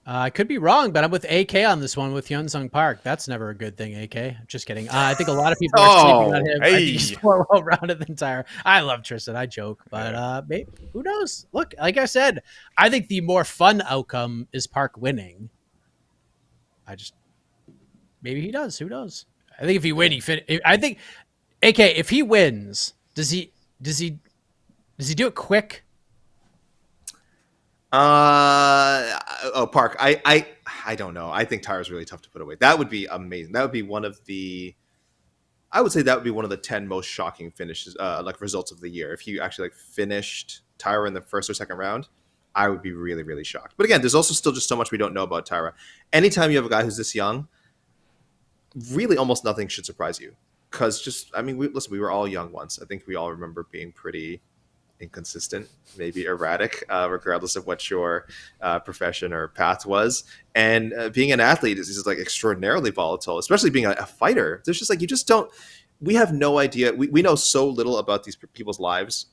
I could be wrong, but I'm with AK on this one with Hyun Sung Park. That's never a good thing, AK. Just kidding. I think a lot of people are sleeping on him. Hey. I think he's more well-rounded than Tyra. I love Tristan. I joke, but maybe, who knows? Look, like I said, I think the more fun outcome is Park winning. Maybe he does. Who knows? I think if he wins, I think, AK, if he wins, does he do it quick? Park. I don't know. I think Tyra's really tough to put away. That would be amazing. That would be I would say that would be one of the 10 most shocking finishes, like results of the year. If he actually like finished Tyra in the first or second round, I would be really, really shocked. But again, there's also still just so much we don't know about Tyra. Anytime you have a guy who's this young, really almost nothing should surprise you. Because we were all young once. I think we all remember being pretty inconsistent, maybe erratic, regardless of what your profession or path was. And being an athlete is just like extraordinarily volatile, especially being a fighter. There's just like, we have no idea. We know so little about these people's lives.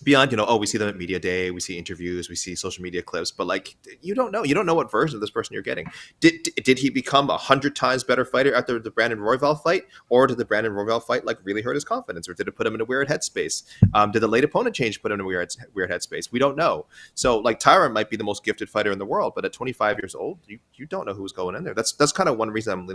Beyond, we see them at media day, we see interviews, we see social media clips, but like, you don't know what version of this person you're getting. Did he become 100 times better fighter after the Brandon Royval fight, or did the Brandon Royval fight like really hurt his confidence, or did it put him in a weird headspace? Did the late opponent change put him in a weird headspace? We don't know. So like, Tyron might be the most gifted fighter in the world, but at 25 years old, you don't know who's going in there. That's kind of one reason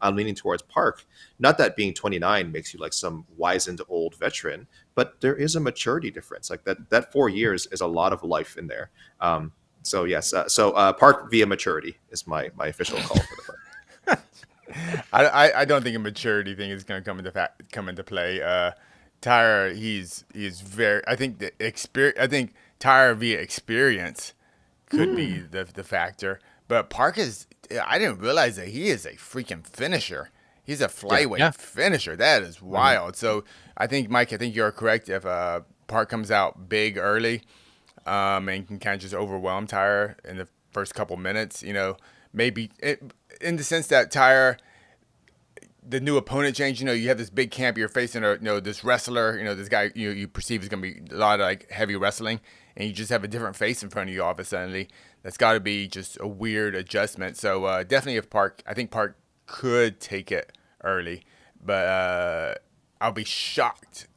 I'm leaning towards Park. Not that being 29 makes you like some wizened old veteran, but there is a maturity difference. Like that 4 years is a lot of life in there. So yes, Park via maturity is my official call for the fight. I don't think a maturity thing is going to come into play. Tyra, he's very. I think Tyra via experience could be the factor. But Park is. I didn't realize that he is a freaking finisher. He's a flyweight finisher. That is wild. So I think, Mike, you're correct. If Park comes out big early, and can kind of just overwhelm Tyra in the first couple minutes, maybe in the sense that Tyra, the new opponent change. You have this big camp. You're facing this wrestler. This guy you perceive is going to be a lot of like heavy wrestling, and you just have a different face in front of you all of a sudden. That's got to be just a weird adjustment. So definitely, I think Park could take it early, but I'll be shocked.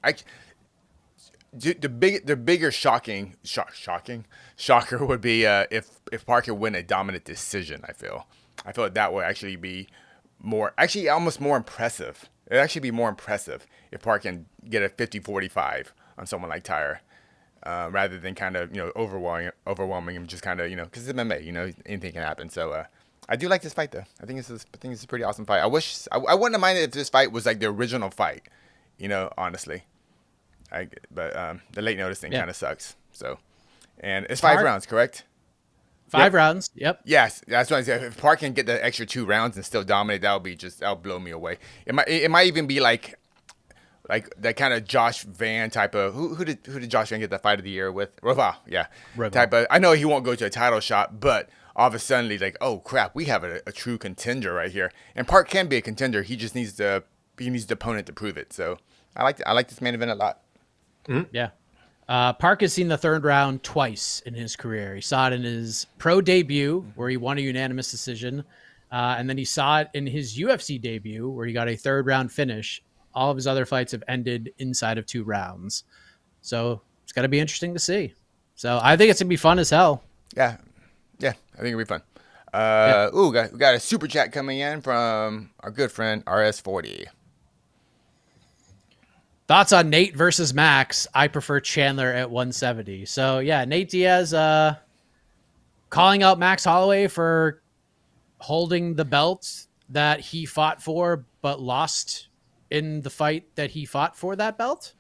The bigger shocker would be if Park could win a dominant decision. I feel like that would actually be almost more impressive. It'd actually be more impressive if Park can get a 50-45 on someone like Tyra, rather than kind of overwhelming him just kind of because it's MMA, anything can happen. So I do like this fight though. I think it's a pretty awesome fight. I wouldn't have minded if this fight was like the original fight, honestly. But the late notice thing kind of sucks. So, and it's 5 rounds, correct? 5 rounds. Yep. Yes, that's what I said. If Park can get the extra 2 rounds and still dominate, that'll blow me away. It might even be like that kind of Josh Van type of who did Josh Van get the fight of the year with? Roval, yeah. Roval. Type of. I know he won't go to a title shot, but all of a sudden he's like, oh crap, we have a true contender right here. And Park can be a contender. He just needs the opponent to prove it. So I like this main event a lot. Mm-hmm. Yeah. Park has seen the 3rd round twice in his career. He saw it in his pro debut where he won a unanimous decision. And then he saw it in his UFC debut where he got a 3rd round finish. All of his other fights have ended inside of 2 rounds. So it's going to be interesting to see. So I think it's going to be fun as hell. Yeah. I think it'll be fun. We got a super chat coming in from our good friend RS40. Thoughts on Nate versus Max? I prefer Chandler at 170. So, yeah, Nate Diaz calling out Max Holloway for holding the belt that he fought for but lost in the fight that he fought for that belt.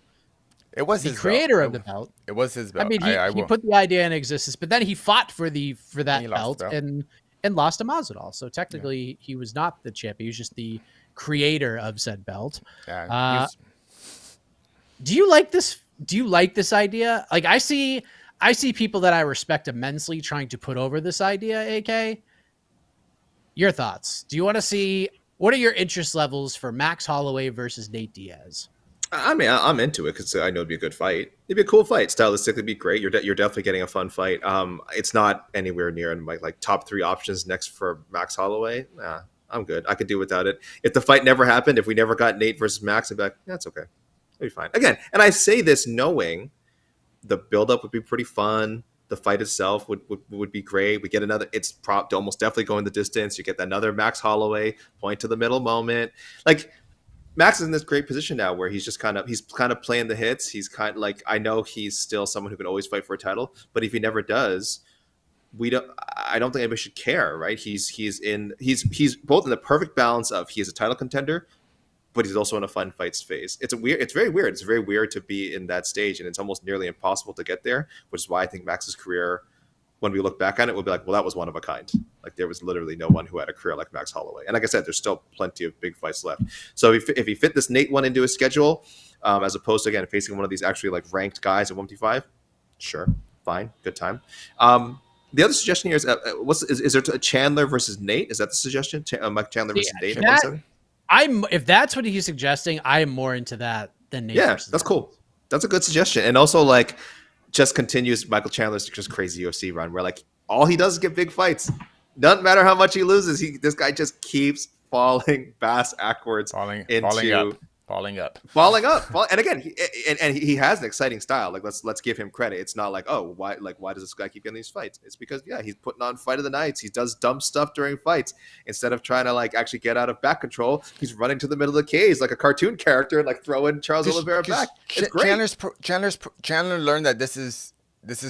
It was the his creator belt. Of the belt. It was his belt. I mean, he put the idea in existence, but then he fought for that belt and lost to Masvidal. So technically, he was not the champion. He was just the creator of said belt. Yeah, do you like this? Do you like this idea? Like I see people that I respect immensely trying to put over this idea. AK, your thoughts? Do you want to see? What are your interest levels for Max Holloway versus Nate Diaz? I mean, I'm into it because I know it'd be a good fight. It'd be a cool fight. Stylistically, it'd be great. You're definitely getting a fun fight. It's not anywhere near in my top 3 options next for Max Holloway. Nah, I'm good. I could do without it. If the fight never happened, if we never got Nate versus Max, I'd be like, that's okay. It'll be fine. Again, and I say this knowing the buildup would be pretty fun. The fight itself would be great. We get another. It's almost definitely going the distance. You get another Max Holloway point to the middle moment. Like Max is in this great position now where he's kind of playing the hits. He's kind of like, I know he's still someone who can always fight for a title, but if he never does, I don't think anybody should care, right? He's both in the perfect balance of he is a title contender, but he's also in a fun fights phase. It's very weird. It's very weird to be in that stage, and it's almost nearly impossible to get there, which is why I think Max's career, when we look back on it, we'll be like, well, that was one of a kind. Like there was literally no one who had a career like Max Holloway. And like I said, there's still plenty of big fights left. So if he fit this Nate one into his schedule, as opposed to, again, facing one of these actually like ranked guys at 155, sure, fine, good time. The other suggestion here is there a Chandler versus Nate? Is that the suggestion? Mike Chandler versus Nate at 170? If that's what he's suggesting, I am more into that than Nate. Yeah, that's cool. That's a good suggestion. And also, like, just continues Michael Chandler's just crazy UFC run where, like, all he does is get big fights. Doesn't matter how much he loses. This guy just keeps falling backwards, falling up. And again, he has an exciting style. Like let's give him credit. It's not like, oh, why does this guy keep getting these fights? It's because he's putting on fight of the nights. He does dumb stuff during fights. Instead of trying to like actually get out of back control, he's running to the middle of the cage like a cartoon character and like throwing Charles Oliveira back. It's great. Chandler learned that this is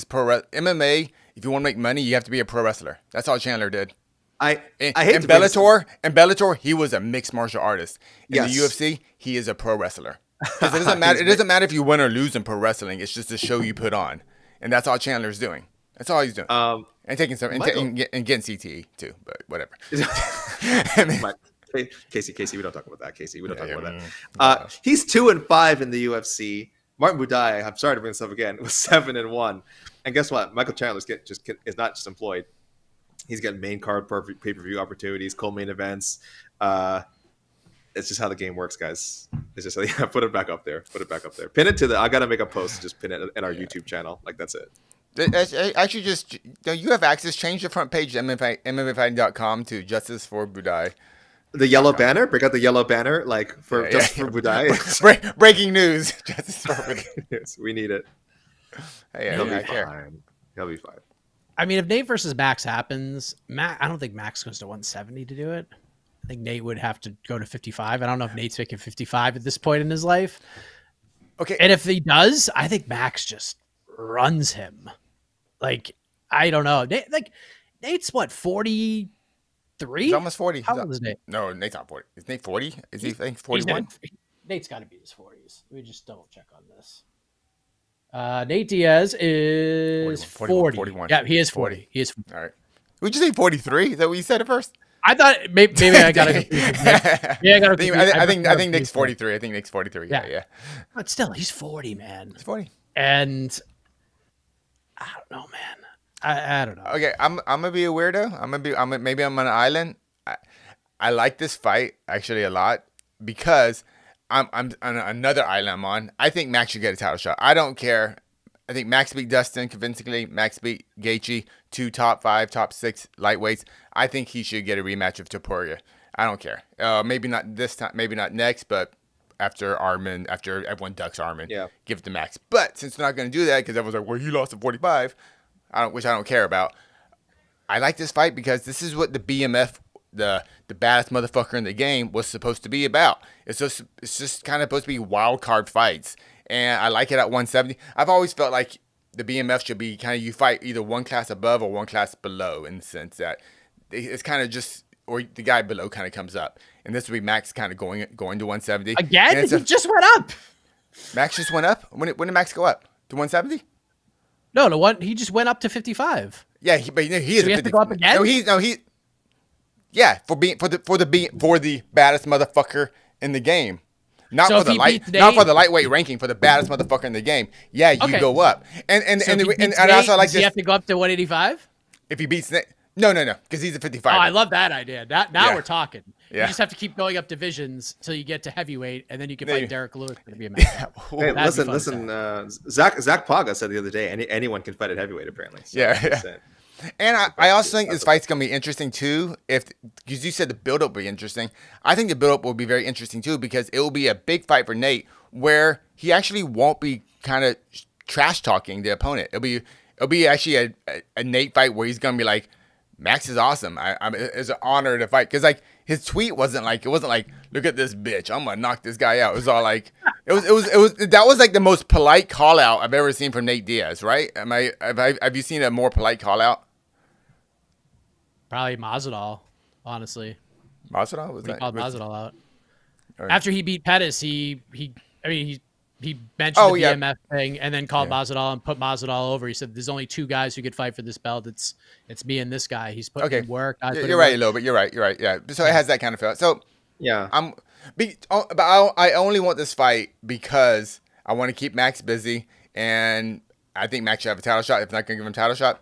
pro MMA. If you want to make money, you have to be a pro wrestler. That's all Chandler did. I hate Bellator, he was a mixed martial artist. In Yes. the UFC, he is a pro wrestler. Because it doesn't matter. It doesn't matter if you win or lose in pro wrestling. It's just a show you put on, and that's all Chandler's doing. That's all he's doing. And taking some and getting CTE too, but whatever. Casey, we don't talk about that. Casey, we don't talk about that. He's 2-5 in the UFC. Martin Buday, I'm sorry to bring this up again, was 7-1. And guess what? Michael Chandler is not just employed. He's getting main card pay-per-view opportunities, co-main events. it's just how the game works, guys. It's just like, yeah, put it back up there. Put it back up there. Pin it to the. I gotta make a post. Just pin it in our YouTube channel. Like that's it. Actually, just you have access. Change the front page MMAfighting.com to Justice for Budai. The yellow banner. Break out the yellow banner, like for for Budai. Breaking news. Justice for Budai. Yes, we need it. Hey, He'll be fine. He'll be fine. I mean, if Nate versus Max happens, I don't think Max goes to 170 to do it. I think Nate would have to go to 55. I don't know if Nate's making 55 at this point in his life. Okay. And if he does, I think Max just runs him. Like, I don't know. Nate's what, 43? He's almost 40. How old is Nate? No, Nate's not 40. Is Nate 40? Is he 41? Nate's got to be his 40s. Let me just double check on this. Nate Diaz is 40. 41. Yeah, he is 40. He is 40. All right. We just say 43. Is that what you said at first? I thought maybe I got to. Yeah, I got to. I think Nick's 43. I think Nick's 43. Yeah. But still, he's 40, man. He's 40. And I don't know, man. I don't know. Okay, I'm gonna be a weirdo. Maybe I'm on an island. I like this fight actually a lot because I'm on another island I'm on. I think Max should get a title shot. I don't care. I think Max beat Dustin convincingly. Max beat Gaethje, 2 top 5, top 6 lightweights. I think he should get a rematch of Topuria. I don't care. Maybe not this time. Maybe not next. But after everyone ducks Armin, give it to Max. But since they're not going to do that because everyone's like, well, he lost at 45, which I don't care about. I like this fight because this is what the BMF, the baddest motherfucker in the game, was supposed to be about. It's just kind of supposed to be wild card fights. And I like it at 170. I've always felt like the BMF should be kind of, you fight either one class above or one class below, in the sense that it's kind of just, or the guy below kind of comes up. And this would be Max kind of going to 170. Again? He just went up. Max just went up? When did Max go up? To 170? No, he just went up to 55. Yeah, but he is. So he has to go up again? Yeah, for the baddest motherfucker in the game. Not for the lightweight ranking, for the baddest motherfucker in the game. Yeah, you go up. And I also like this. Does he have to go up to 185? If he beats Nate. No, because he's a 55. Oh, I love that idea. Now we're talking. Yeah. You just have to keep going up divisions till you get to heavyweight, and then you can fight Derek Lewis. It'll be amazing. Hey, listen. Zach Paga said the other day, anyone can fight at heavyweight, apparently. So yeah. And I also think this fight's going to be interesting, too, because you said the build-up will be interesting. I think the build-up will be very interesting, too, because it will be a big fight for Nate where he actually won't be kind of trash-talking the opponent. It'll be actually a Nate fight where he's going to be like, Max is awesome. It's an honor to fight. Because, like, his tweet wasn't like, look at this bitch, I'm going to knock this guy out. It was all like, that was like the most polite call-out I've ever seen from Nate Diaz, right? Have you seen a more polite call-out? Probably Masvidal, honestly. Masvidal? Was he called Masvidal out. Right. After he beat Pettis, he mentioned the BMF thing and then called Masvidal and put Masvidal over. He said, "There's only 2 guys who could fight for this belt. It's me and this guy. He's putting in work." You're right, a little bit. You're right. Yeah. So it has that kind of feel. So yeah, but I only want this fight because I want to keep Max busy, and I think Max should have a title shot. If not going to give him a title shot,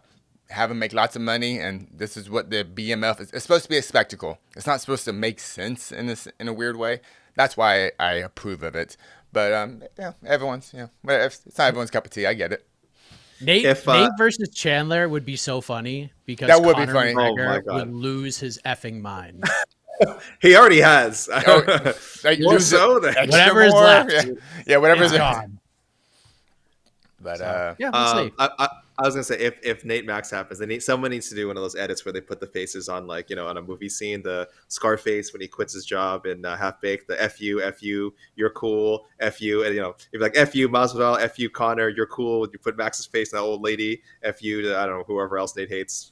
have him make lots of money, and this is what the BMF is. It's supposed to be a spectacle. It's not supposed to make sense in a weird way. That's why I approve of it. But everyone's it's not everyone's cup of tea. I get it. Nate versus Chandler would be so funny because that would Conor be funny. McGregor would lose his effing mind. He already has. More so whatever is left. Yeah, whatever is gone. But we'll see. I was gonna say if Nate Max happens, someone needs to do one of those edits where they put the faces on, like, on a movie scene, the Scarface when he quits his job in Half Baked, the F you, you're cool, F you, and if you're like F you Masvidal, F you Connor, you're cool. You put Max's face on that old lady, F you to, I don't know, whoever else Nate hates.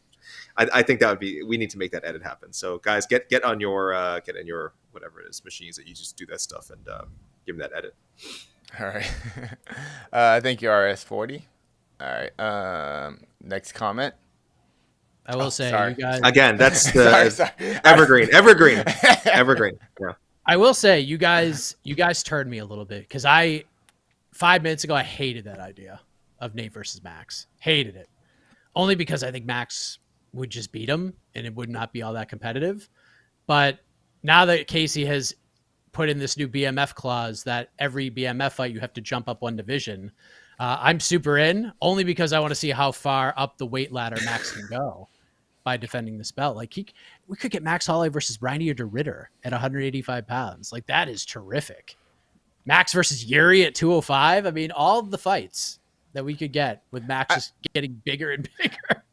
I think that would be, we need to make that edit happen. So guys, get in your whatever it is machines that you just do that stuff and give me that edit. All right. Thank you, RS40. All right. Next comment. I will say, sorry. you guys. Again, that's the sorry. evergreen. Yeah. I will say, you guys turned me a little bit because 5 minutes ago I hated that idea of Nate versus Max. Hated it, only because I think Max would just beat him and it would not be all that competitive. But now that Casey has put in this new BMF clause that every BMF fight you have to jump up one division. I'm super in, only because I want to see how far up the weight ladder Max can go by defending this belt. Like we could get Max Holloway versus Reinier de Ritter at 185 pounds. Like that is terrific. Max versus Yuri at 205. I mean, all of the fights that we could get with Max just getting bigger and bigger.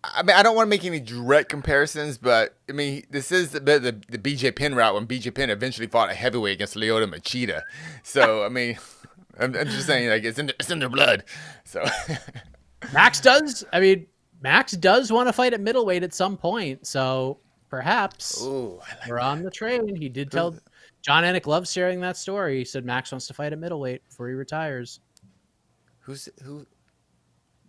I mean, I don't want to make any direct comparisons, but I mean, this is the BJ Penn route when BJ Penn eventually fought a heavyweight against Lyoto Machida. So, I mean, I'm just saying, like, it's in their blood. So, Max does want to fight at middleweight at some point. So perhaps we're on the train. He did tell John Anik loves sharing that story. He said Max wants to fight at middleweight before he retires. Who?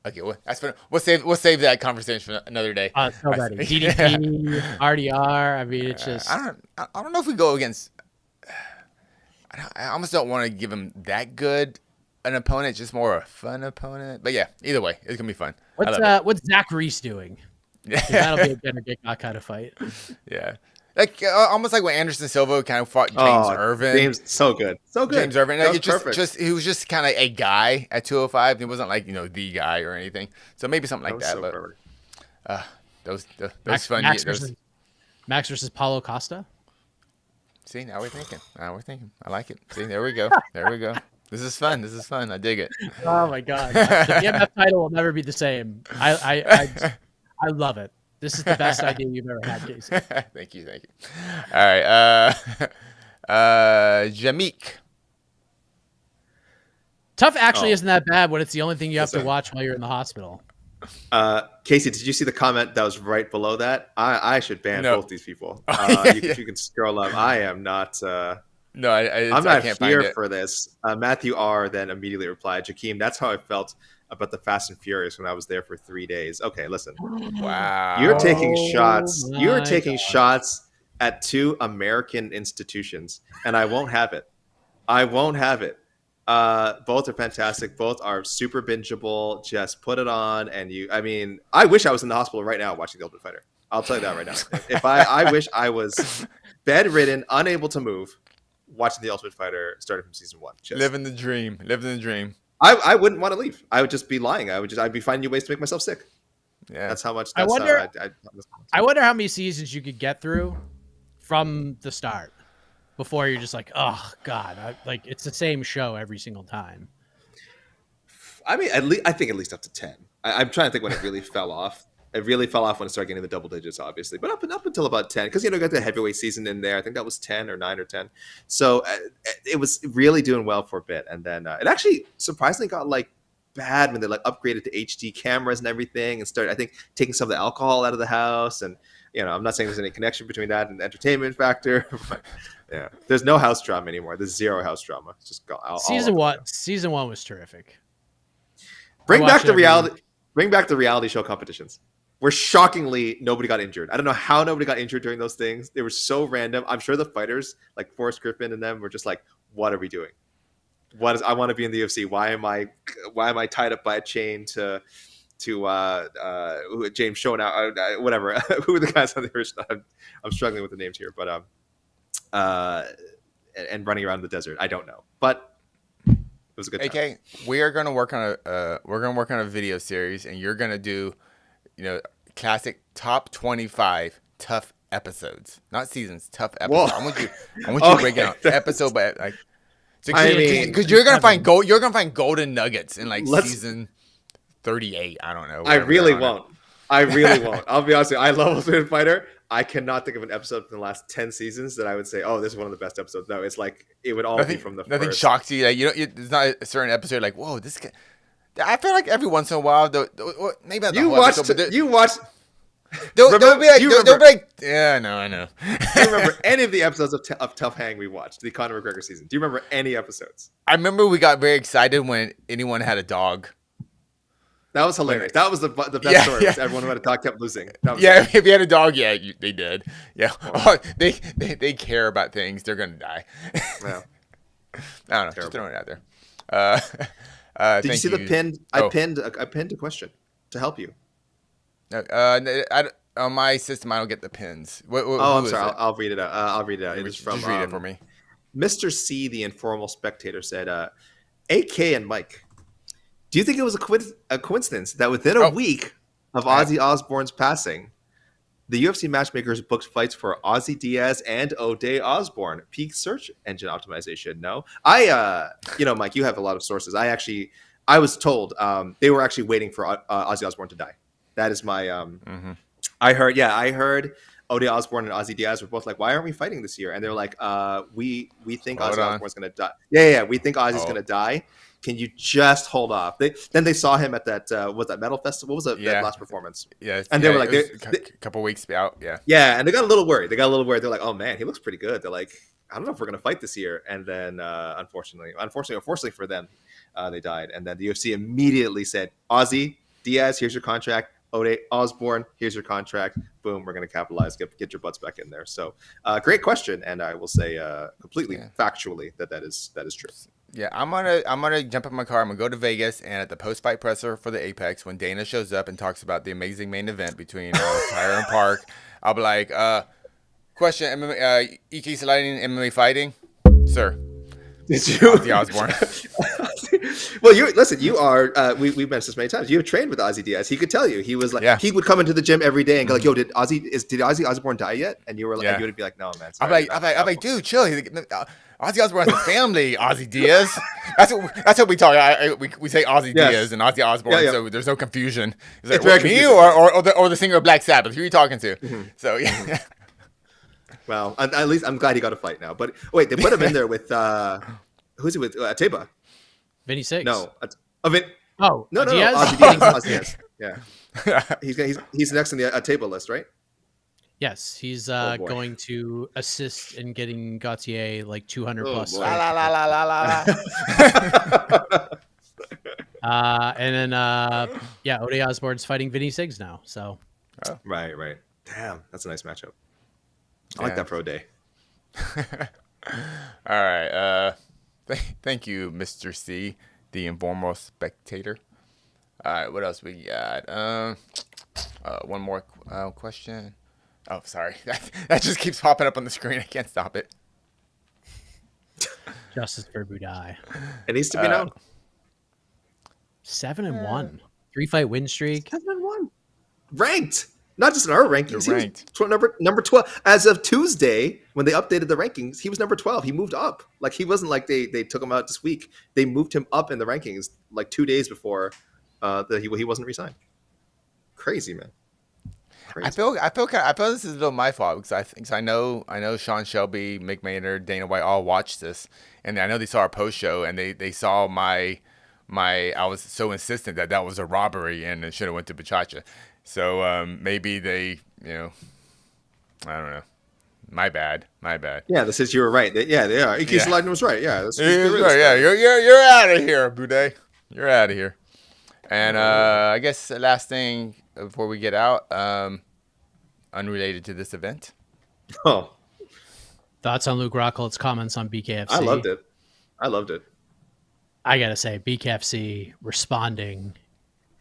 Okay, well, that's fine. We'll save that conversation for another day. Nobody. DDP, RDR. I mean, it's just. I don't know if we go against. I almost don't want to give him that good an opponent, just more a fun opponent. But yeah, either way, it's gonna be fun. What's Zach Reese doing? That'll be a better get kind of fight. Yeah. Like almost like when Anderson Silva kind of fought James Irvin. James, so good. James Irvin. Like, perfect. He was just kind of a guy at 205. He wasn't like the guy or anything. So maybe something like that. So but those fun. Max versus Paulo Costa. See, now we're thinking. I like it. See, there we go. This is fun. I dig it. Oh my god, the BMF title will never be the same. I love it. This is the best idea you've ever had, Casey. Thank you. All right, Jamik. Tough actually isn't that bad when it's the only thing you have to watch while you're in the hospital. Casey, did you see the comment that was right below that? I should ban both these people. If you can scroll up, I am not. No, I'm not here for this. Matthew R. then immediately replied, Jakeem, that's how I felt about the Fast and Furious when I was there for 3 days. Okay, listen. Wow. You're taking shots. You're taking shots at two American institutions, and I won't have it. Both are fantastic. Both are super bingeable. Just put it on, and I wish I was in the hospital right now watching The Ultimate Fighter. I'll tell you that right now. If I wish I was bedridden, unable to move, watching The Ultimate Fighter starting from season 1. Living the dream. I wouldn't want to leave. I would just be lying. I'd be finding new ways to make myself sick. Yeah, that's how much. I wonder how many seasons you could get through from the start before you're just like, oh god, it's the same show every single time. I mean, I think at least up to 10. I'm trying to think when it really fell off. It really fell off when it started getting the double digits, obviously, but up until about 10, because got the heavyweight season in there. I think that was 10 or 9 or 10. So it was really doing well for a bit, and then it actually surprisingly got bad when they upgraded to HD cameras and everything, and started taking some of the alcohol out of the house. And I'm not saying there's any connection between that and the entertainment factor, but yeah, there's no house drama anymore. There's zero house drama. It's just season one was terrific. Bring back the reality show competitions, where shockingly nobody got injured. I don't know how nobody got injured during those things. They were so random. I'm sure the fighters like Forrest Griffin and them were just like, what are we doing? I want to be in the UFC. Why am I tied up by a chain to James Shona, whatever. Who are the guys on the original? I'm struggling with the names here, but and running around the desert. I don't know, but it was a good time. Okay, we are going to work on a video series, and you're going to do classic top 25 tough episodes, not seasons, tough episodes. I want you to break it out episode by because you're gonna find golden nuggets in season 38. I don't know. I really won't. I'll be honest with you. I love Ultimate Fighter. I cannot think of an episode from the last 10 seasons that I would say, oh, this is one of the best episodes. No, it's it would all be from the nothing first. Shocks you. There's not a certain episode like, whoa, this guy. I feel like every once in a while, maybe not the whole episode, but you watched. They'll be like, yeah, no, I know. Do you remember any of the episodes of Tough Hang we watched, the Conor McGregor season? Do you remember any episodes? I remember we got very excited when anyone had a dog. That was hilarious. That was the best story. Yeah. Everyone who had a dog kept losing. If you had a dog, they did. Yeah, they care about things. They're gonna die. Yeah. I don't know. Just throwing it out there. Did you see the pinned? I pinned a question to help you. On my system, I don't get the pins. I'm sorry. I'll read it out. It is from. Just read it for me. Mr. C, the informal spectator, said, AK and Mike, do you think it was a coincidence that within a week of Aussie Osborne's passing, the UFC matchmakers booked fights for Aussie Diaz and O'Day Osborne? Peak search engine optimization. No, Mike, you have a lot of sources. I was told they were actually waiting for Aussie Osborne to die. That is my. I heard O'Day Osborne and Aussie Diaz were both like, "Why aren't we fighting this year?" And they're like, "We think Aussie Osborne's going to die. Yeah, we think Aussie's going to die. Can you just hold off?" Then they saw him at that that metal festival. What was that last performance? Yeah, and they were like, a couple weeks out. Yeah, and they got a little worried. They're like, "Oh man, he looks pretty good." They're like, "I don't know if we're going to fight this year." And then unfortunately for them, they died. And then the UFC immediately said, "Aussie Diaz, here's your contract. O'Day Osborne, here's your contract. Boom, we're going to capitalize. Get your butts back in there." So, great question, and I will say completely factually that is true. Yeah, I'm gonna jump in my car. I'm gonna go to Vegas, and at the post-fight presser for the Apex, when Dana shows up and talks about the amazing main event between Taira and Park, I'll be like, "Question: MMA, EK sliding MMA fighting, sir." Did you? Ozzy Osborne. Well, you are. We've mentioned this many times. You have trained with Aussie Diaz. He could tell you. He was like, he would come into the gym every day and go like, "Yo, did Ozzy Osborne die yet?" And you were like, you would be like, "No, man." I'm like, dude, chill. He's like, Ozzy Osborne has a family. Ozzy Diaz. That's what we talk. We say Ozzy Diaz and Ozzy Osborne, so there's no confusion. It's like, me or the singer of Black Sabbath? Who are you talking to? Mm-hmm. So yeah. Well, at least I'm glad he got a fight now. But wait, they put him in there with who's he with? Teba. Vinny Six. No. No. Diaz? Ozzy Diaz. Yeah. He's next on the table list, right? Yes, he's going to assist in getting Gauthier like 200 plus. Boy. And then O'Day Osborne's fighting Vinny Siggs now. So. Right. Damn, that's a nice matchup. I like that pro day. All right. Thank you, Mr. C, the informal spectator. All right, what else we got? One more question. Oh, sorry. That just keeps popping up on the screen. I can't stop it. Justice for Budai. It needs to be known. 7-1. 3-fight win streak. 7-1. Ranked. Not just in our rankings. He ranked. Number 12. As of Tuesday, when they updated the rankings, he was number 12. He moved up. Like, he wasn't like they took him out this week. They moved him up in the rankings like 2 days before he wasn't re-signed. Crazy, man. Crazy. I feel this is a little my fault because I know Sean Shelby, Mick Maynard, Dana White all watched this, and I know they saw our post show and they saw my I was so insistent that was a robbery and it should have went to Bachacha. So maybe they, I don't know. My bad. Yeah, this is you were right. Yeah, they are. Iki Sliden was right. Yeah, that's right. Yeah, you're out of here, Bude. You're out of here. And I guess the last thing before we get out, unrelated to this event. Oh. Thoughts on Luke Rockhold's comments on BKFC? I loved it. I gotta say, BKFC responding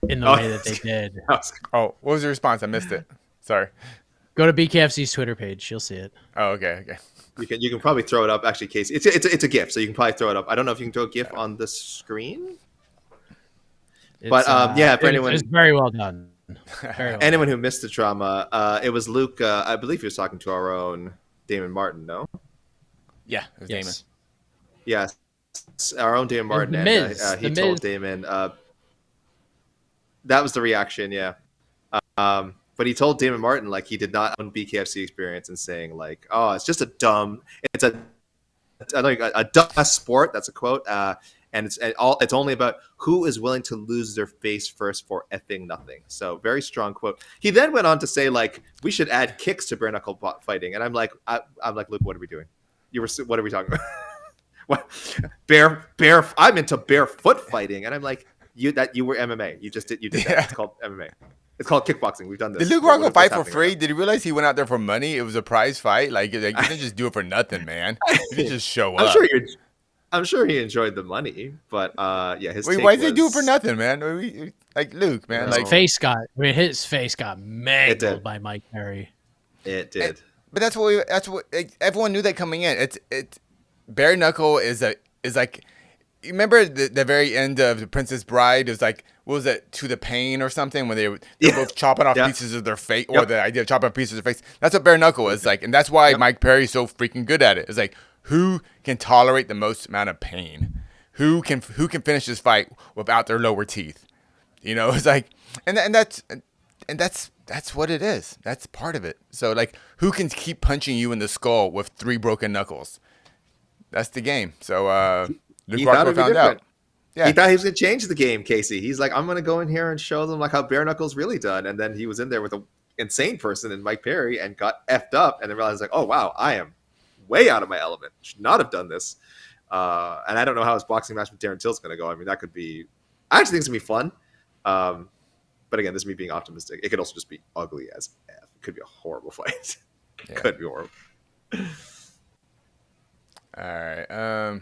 in the way that they did. Oh, what was your response? I missed it. Sorry. Go to BKFC's Twitter page. You'll see it. Oh, okay. You can probably throw it up. Actually, Casey, it's a GIF, so you can probably throw it up. I don't know if you can throw a GIF on the screen. But for anyone, it's very well done. Anyone who missed the drama, it was Luke. I believe he was talking to our own Damon Martin. No. Yeah, it was Damon. Yes, our own Damon Martin, and he told Damon. That was the reaction, yeah. But he told Damon Martin like he did not own BKFC experience and saying like, "Oh, it's just a dumb sport." That's a quote. And it's only about who is willing to lose their face first for effing nothing. So very strong quote. He then went on to say like we should add kicks to bare knuckle fighting. And I'm like, Luke, what are we doing? What are we talking about? What I'm into barefoot fighting, and I'm like, you were MMA. You did that. Yeah. It's called MMA. It's called kickboxing. We've done this. Did Luke Rockhold fight for free? Did he realize he went out there for money? It was a prize fight. Like you didn't just do it for nothing, man. You didn't just show up. I'm sure he enjoyed the money, but his. Wait, why did he do it for nothing, man? Like Luke, man. His face got mangled by Mike Perry. It did. But that's what everyone knew that coming in. bare knuckle is like, you remember the very end of The Princess Bride? It was like, what was it, To the Pain or something, when they're both chopping off pieces of their face, or the idea of chopping off pieces of their face. That's what bare knuckle is like, and that's why Mike Perry's so freaking good at it. It's like, who can tolerate the most amount of pain? Who can finish this fight without their lower teeth? You know, it's like, and that's what it is. That's part of it. So like, who can keep punching you in the skull with 3 broken knuckles? That's the game. So Luke Rockhold found out. Yeah. He thought he was going to change the game, Casey. He's like, I'm going to go in here and show them like how bare knuckles really done. And then he was in there with an insane person in Mike Perry and got effed up, and then realized like, oh wow, I am way out of my element. Should not have done this. And I don't know how his boxing match with Darren Till's going to go. I mean, that could be. I actually think it's going to be fun. But again, this is me being optimistic. It could also just be ugly as F. It could be a horrible fight. It could be horrible. All right.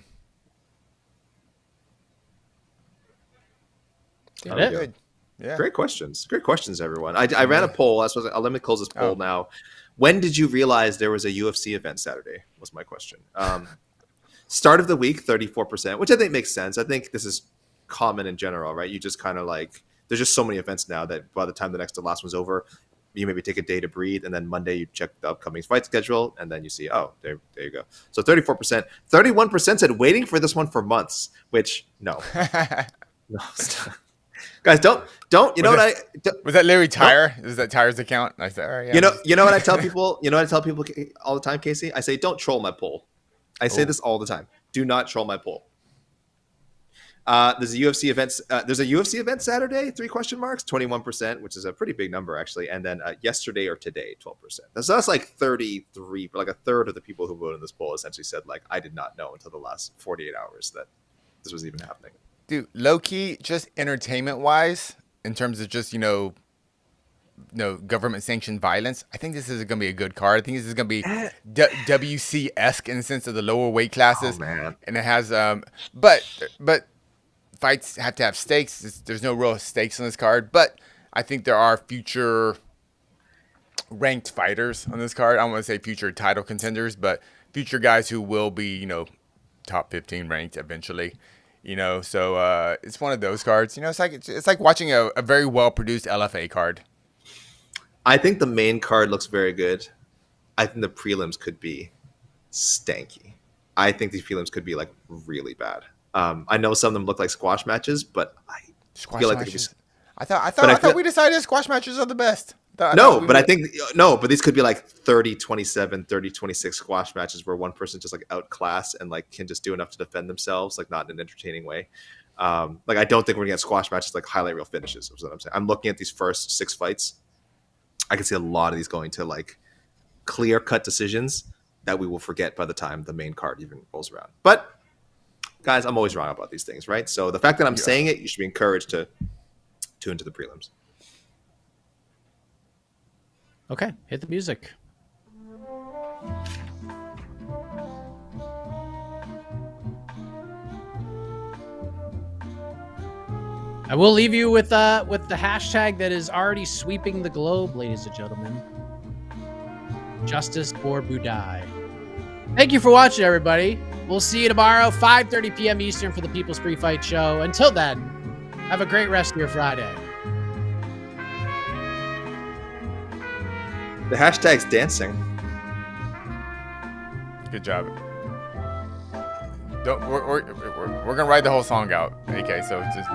Good. Yeah. Great questions, everyone. I ran a poll. Let me close this poll now. When did you realize there was a UFC event Saturday? Was my question. Start of the week, 34%, which I think makes sense. I think this is common in general, right? You just kind of like, there's just so many events now that by the time the last one's over, you maybe take a day to breathe, and then Monday you check the upcoming fight schedule, and then you see, oh, there you go. So 34%. 31% said waiting for this one for months, which no. No, stop. Guys, don't. You know what was that Larry Tyra? Is that Tyra's account? I said, all right, yeah. You know what I tell people. You know what I tell people all the time, Casey. I say, don't troll my poll. I say this all the time. Do not troll my poll. There's a UFC event. There's a UFC event Saturday. 3 question marks. 21%, which is a pretty big number actually. And then yesterday or today, 12%. That's like 33, like a third of the people who voted in this poll essentially said like, I did not know until the last 48 hours that this was even happening. Dude, low key, just entertainment wise, in terms of just government sanctioned violence, I think this is going to be a good card. I think this is going to be WC-esque in the sense of the lower weight classes. Oh man! And it has but fights have to have stakes. There's no real stakes on this card, but I think there are future ranked fighters on this card. I don't want to say future title contenders, but future guys who will be top 15 ranked eventually. So it's one of those cards. It's like watching a very well produced LFA card. I think the main card looks very good. I think the prelims could be stanky. I think these prelims could be like really bad. I know some of them look like squash matches, but I feel like matches. I thought we decided squash matches are the best. But these could be like 30-27, 30-26 squash matches where one person just like outclass and like can just do enough to defend themselves, like not in an entertaining way. Like I don't think we're gonna get squash matches like highlight reel finishes. Is what I'm saying. I'm looking at these first 6 fights. I can see a lot of these going to like clear cut decisions that we will forget by the time the main card even rolls around. But guys, I'm always wrong about these things, right? So the fact that I'm saying it, you should be encouraged to tune into the prelims. Okay, hit the music. I will leave you with the hashtag that is already sweeping the globe, ladies and gentlemen. Justice for Budai. Thank you for watching, everybody. We'll see you tomorrow, 5:30 p.m. Eastern for the People's Free Fight Show. Until then, have a great rest of your Friday. The hashtag's dancing. Good job. We're gonna ride the whole song out, AK. So it's just.